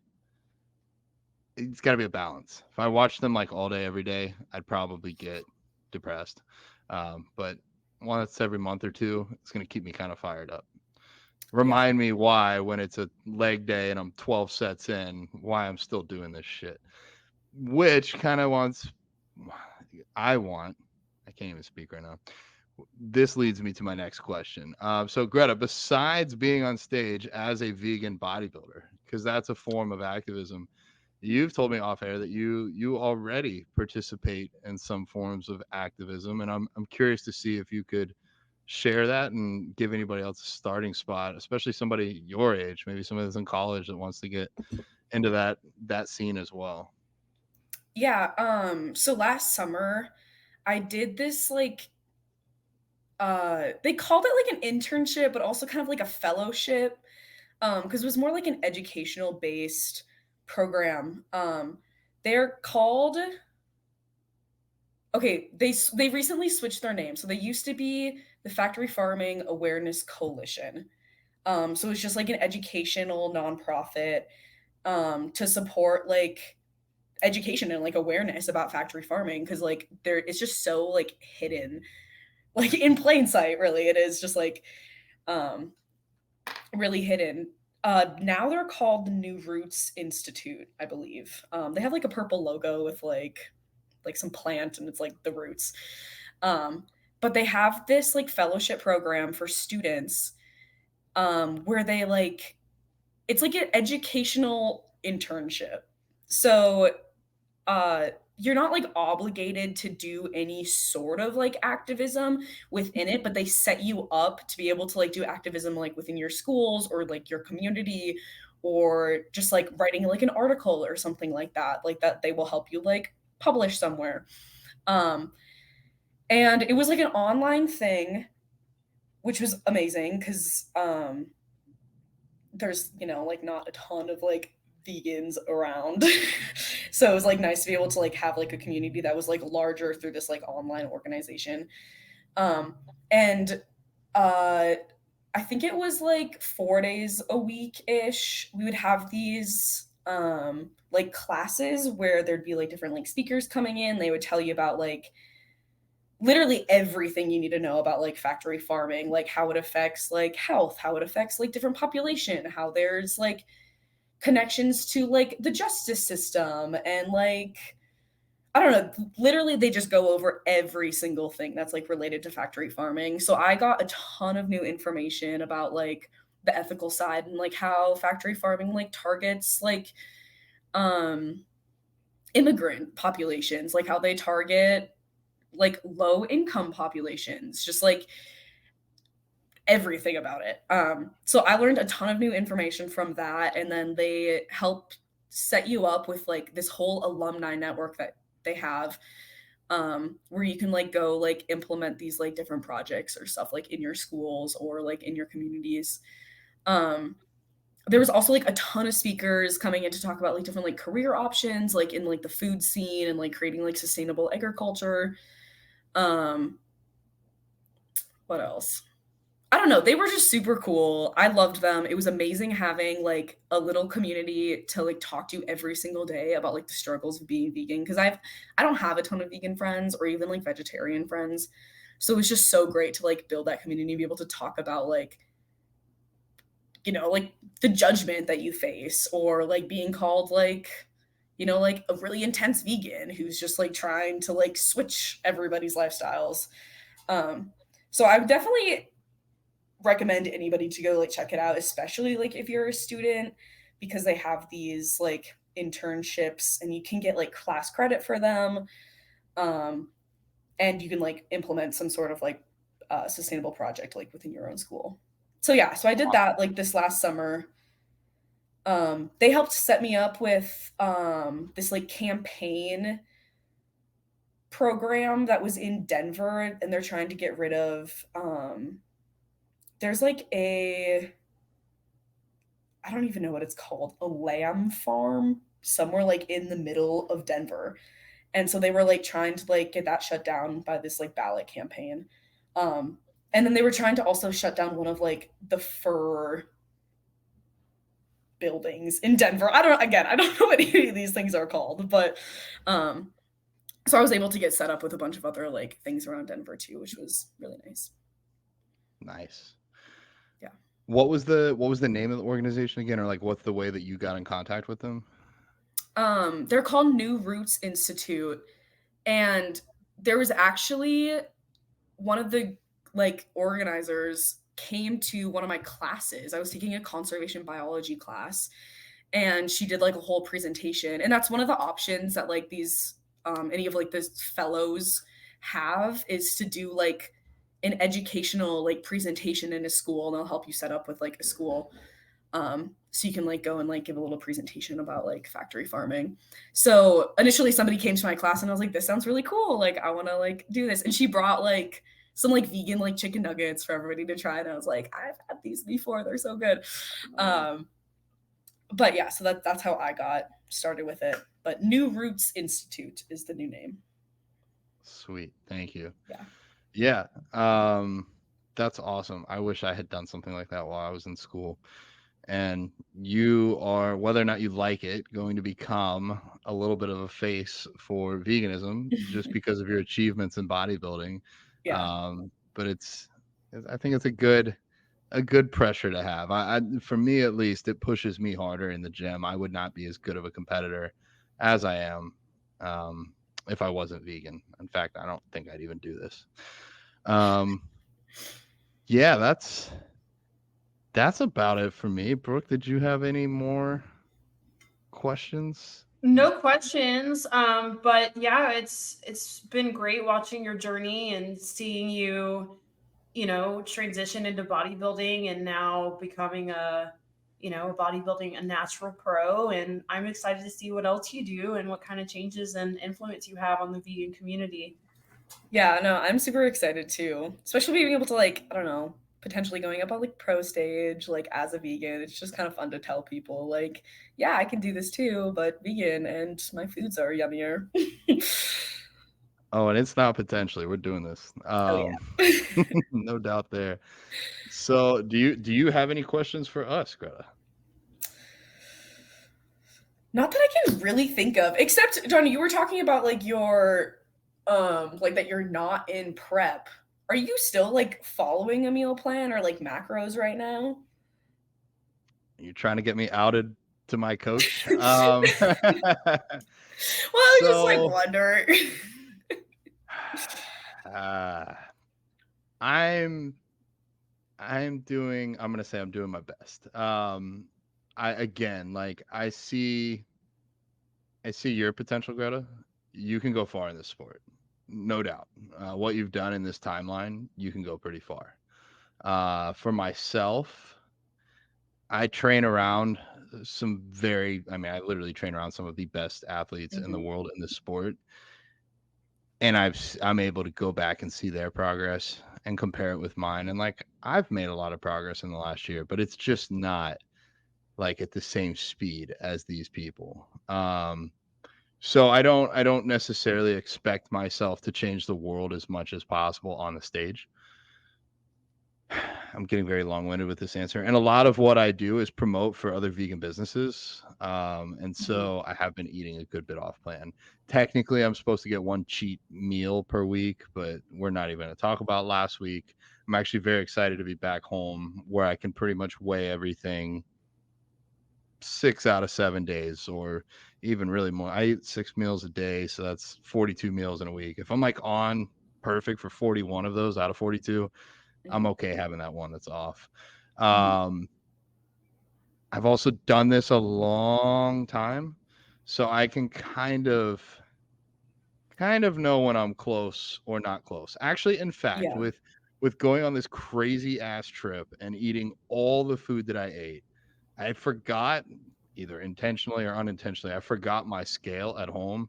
It's got to be a balance. If I watch them like all day, every day, I'd probably get depressed. But once every month or two, it's going to keep me kind of fired up. Remind me why, when it's a leg day and I'm 12 sets in, why I'm still doing this shit. Which kind of I can't even speak right now. This leads me to my next question. So Greta, besides being on stage as a vegan bodybuilder, because that's a form of activism, you've told me off air that you already participate in some forms of activism, and I'm curious to see if you could share that and give anybody else a starting spot, especially somebody your age, maybe somebody that's in college that wants to get into that scene as well. Yeah. So last summer I did this like they called it like an internship, but also kind of like a fellowship. Because it was more like an educational based program. They're called okay, they recently switched their name. So they used to be the Factory Farming Awareness Coalition. So it's just like an educational nonprofit to support like education and like awareness about factory farming, because like there it's just so like hidden, like in plain sight. Really, it is just like um really hidden. Now they're called the New Roots Institute, I believe. They have like a purple logo with like some plant, and it's like the roots. But they have this like fellowship program for students, where they like it's like an educational internship. So you're not like obligated to do any sort of like activism within it, but they set you up to be able to like do activism like within your schools or like your community, or just like writing like an article or something like that they will help you like publish somewhere. um and it was like an online thing, which was amazing because there's like not a ton of like vegans around. So it was like nice to be able to like have like a community that was like larger through this like online organization. And uh I think it was like 4 days a week ish. We would have these like classes where there'd be like different like speakers coming in. They would tell you about like literally everything you need to know about like factory farming, like how it affects like health, how it affects like different population, how there's like connections to like the justice system, and like I don't know, literally they just go over every single thing that's like related to factory farming. So I got a ton of new information about like the ethical side and like how factory farming like targets like um immigrant populations, like how they target like low income populations, just like everything about it. So I learned a ton of new information from that, and then they help set you up with like this whole alumni network that they have, where you can like go like implement these like different projects or stuff like in your schools or like in your communities. There was also like a ton of speakers coming in to talk about like different like career options like in like the food scene and like creating like sustainable agriculture. What else? I don't know, they were just super cool. I loved them. It was amazing having like a little community to like talk to every single day about like the struggles of being vegan, because I don't have a ton of vegan friends or even like vegetarian friends. So it was just so great to like build that community and be able to talk about like, you know, like the judgment that you face, or like being called like, you know, like a really intense vegan who's just like trying to like switch everybody's lifestyles. Um, so I would definitely recommend anybody to go like check it out, especially like if you're a student, because they have these like internships and you can get like class credit for them. Um, and you can like implement some sort of like sustainable project like within your own school. So yeah, so I did that like this last summer. They helped set me up with this like campaign program that was in Denver, and they're trying to get rid of there's like a, I don't even know what it's called, a lamb farm somewhere like in the middle of Denver. And so they were like trying to like get that shut down by this like ballot campaign. Um and then they were trying to also shut down one of like the fur buildings in Denver. I don't know what any of these things are called, but um so I was able to get set up with a bunch of other like things around Denver too, which was really nice. Nice. Yeah. What was the name of the organization again, or like what's the way that you got in contact with them? They're called New Roots Institute, and there was actually one of the like organizers came to one of my classes. I was taking a conservation biology class, and she did like a whole presentation, and that's one of the options that like these any of like these fellows have, is to do like an educational like presentation in a school, and they'll help you set up with like a school. So you can like go and like give a little presentation about like factory farming. So initially somebody came to my class and I was like, this sounds really cool, like I want to like do this, and she brought like some like vegan like chicken nuggets for everybody to try, and I was like, I've had these before, they're so good. But yeah, so that's how I got started with it. But New Roots Institute is the new name. Sweet, thank you. Yeah. That's awesome. I wish I had done something like that while I was in school. And you are, whether or not you like it, going to become a little bit of a face for veganism just because of your achievements in bodybuilding. Yeah. But I think it's a good pressure to have. For me at least, it pushes me harder in the gym. I would not be as good of a competitor as I am if I wasn't vegan. In fact, I don't think I'd even do this. Yeah, that's about it for me. Brooke, did you have any more questions? No questions. But yeah, it's been great watching your journey and seeing you, you know, transition into bodybuilding and now becoming a, you know, a natural pro. And I'm excited to see what else you do and what kind of changes and influence you have on the vegan community. Yeah, no, I'm super excited too. Especially being able to like, I don't know, potentially going up on like pro stage, like as a vegan. It's just kind of fun to tell people like, yeah, I can do this too, but vegan and my foods are yummier. Oh, and it's not potentially. We're doing this. Oh yeah. No doubt there. So do you have any questions for us, Greta? Not that I can really think of, except Johnny, you were talking about like your like that you're not in prep. Are you still like following a meal plan or like macros right now? Are you trying to get me outed to my coach? Well, I just like So wonder. I'm gonna say I'm doing my best. I again, like I see your potential, Greta. You can go far in this sport, no doubt. What you've done in this timeline, you can go pretty far. For myself, I train around I literally train around some of the best athletes in the world in this sport. And I'm able to go back and see their progress and compare it with mine. And like, I've made a lot of progress in the last year, but it's just not like at the same speed as these people. So I don't necessarily expect myself to change the world as much as possible on the stage. I'm getting very long-winded with this answer. And a lot of what I do is promote for other vegan businesses. And so I have been eating a good bit off plan. Technically, I'm supposed to get one cheat meal per week, but we're not even going to talk about last week. I'm actually very excited to be back home where I can pretty much weigh everything 6 out of 7 days, or even really more. I eat 6 meals a day, so that's 42 meals in a week. If I'm like on perfect for 41 of those out of 42, I'm okay having that one that's off. I've also done this a long time, so I can kind of know when I'm close or not close. Actually, in fact, Yeah. with going on this crazy ass trip and eating all the food that I ate, I forgot, either intentionally or unintentionally, I forgot my scale at home.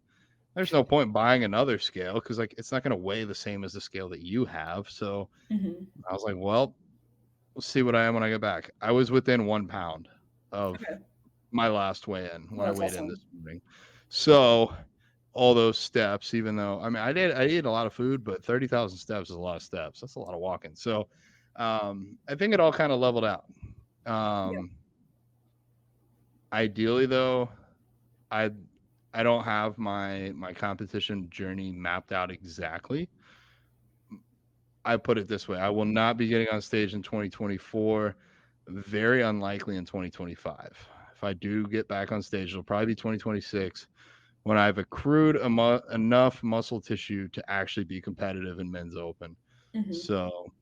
There's no point buying another scale because like it's not going to weigh the same as the scale that you have. So I was like, well, we'll see what I am when I get back. I was within 1 pound of Okay. my last weigh-in when Well, I that's weighed in awesome. this morning. So all those steps, even though I mean I ate a lot of food, but 30,000 steps is a lot of steps. That's a lot of walking. So I think it all kind of leveled out. Ideally though, I don't have my competition journey mapped out exactly. I put it this way: I will not be getting on stage in 2024. Very unlikely in 2025. If I do get back on stage, it'll probably be 2026 when I've accrued enough muscle tissue to actually be competitive in men's open. So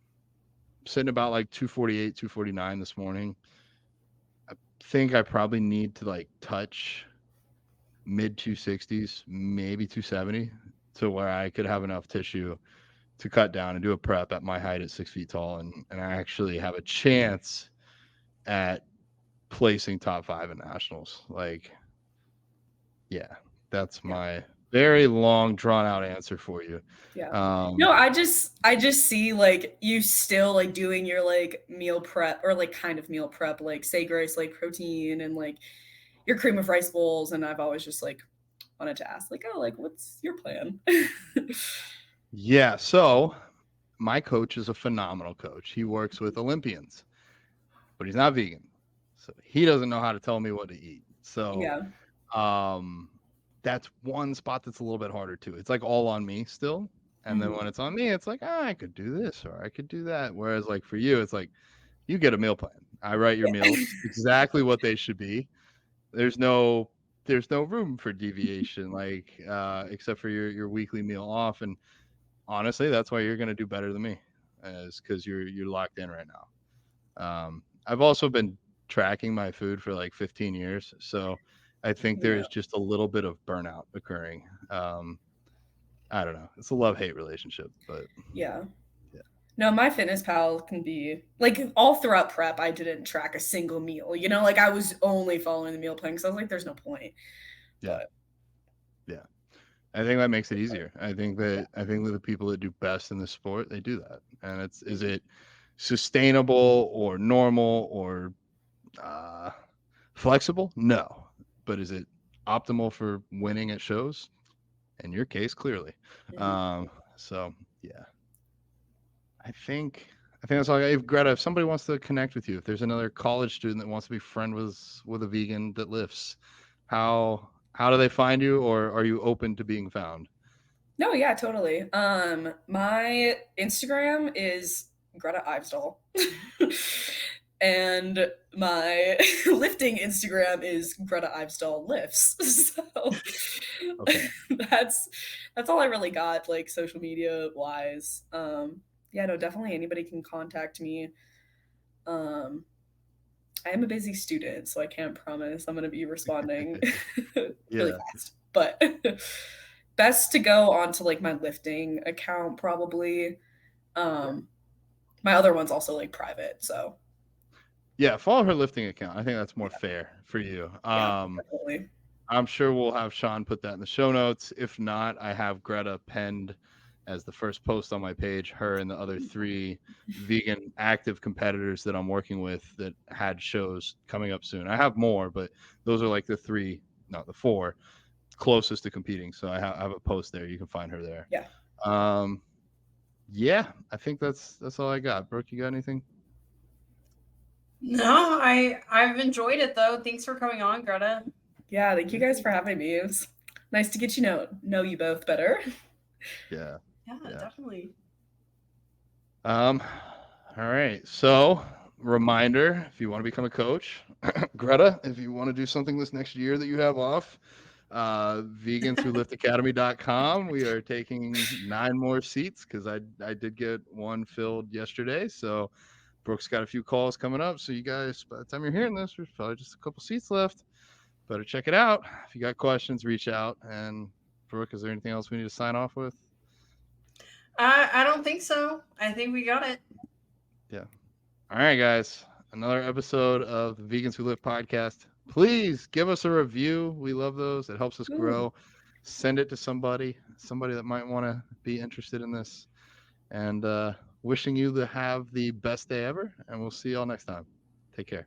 sitting about like 248, 249 this morning. I think I probably need to like touch mid 260s, maybe 270, to where I could have enough tissue to cut down and do a prep at my height at 6 feet tall, and I actually have a chance at placing top 5 in nationals. Like, yeah, that's my very long drawn out answer for you. No, I just see like you still like doing your like meal prep, or like kind of meal prep, like say grace, like protein and like your cream of rice bowls, and I've always just like wanted to ask like, oh, like what's your plan? Yeah, so my coach is a phenomenal coach. He works with Olympians, but he's not vegan. So he doesn't know how to tell me what to eat. So that's one spot that's a little bit harder too. It's like all on me still. And then when it's on me, it's like, I could do this or I could do that. Whereas like for you, it's like you get a meal plan. I write your meals exactly what they should be. There's no room for deviation, like except for your weekly meal off. And honestly, that's why you're gonna do better than me, is because you're locked in right now. I've also been tracking my food for like 15 years, so I think there is just a little bit of burnout occurring. I don't know. It's a love-hate relationship, but yeah. No, my fitness pal can be like all throughout prep. I didn't track a single meal. You know, like I was only following the meal plan because I was like, "There's no point." yeah, But yeah. I think that makes it easier. I think that the people that do best in the sport, they do that. And is it sustainable or normal or flexible? No. But is it optimal for winning at shows? In your case, clearly. So yeah. I think that's all. If Greta, if somebody wants to connect with you, if there's another college student that wants to be friend with a vegan that lifts, how do they find you, or are you open to being found? no, yeah, totally. My Instagram is Greta Ivesdal. And my lifting Instagram is Greta Ivesdal lifts. So that's all I really got, like social media wise. Yeah, no, definitely anybody can contact me. I am a busy student, so I can't promise I'm going to be responding really fast. But best to go onto like my lifting account probably. My other one's also like private, so yeah, follow her lifting account. I think that's more fair for you. definitely. I'm sure we'll have Sean put that in the show notes. If not, I have Greta penned as the first post on my page, her and the other 3 vegan active competitors that I'm working with that had shows coming up soon. I have more, but those are like the 4 closest to competing. So I have a post there. You can find her there. Yeah. Yeah, I think that's all I got. Brooke, you got anything? No, I've enjoyed it though. Thanks for coming on, Greta. Yeah, thank you guys for having me. It was nice to get know you both better. Yeah. Yeah, Yeah. definitely. All right. So, reminder, if you want to become a coach, Greta, if you want to do something this next year that you have off, veganswholiftacademy.com. We are taking 9 more seats because I did get one filled yesterday. So Brooke's got a few calls coming up. So you guys, by the time you're hearing this, there's probably just a couple seats left. Better check it out. If you got questions, reach out. And Brooke, is there anything else we need to sign off with? I don't think so. I think we got it. Yeah. All right, guys. Another episode of the Vegans Who Live podcast. Please give us a review. We love those. It helps us grow. Send it to somebody that might want to be interested in this. And wishing you to have the best day ever. And we'll see y'all next time. Take care.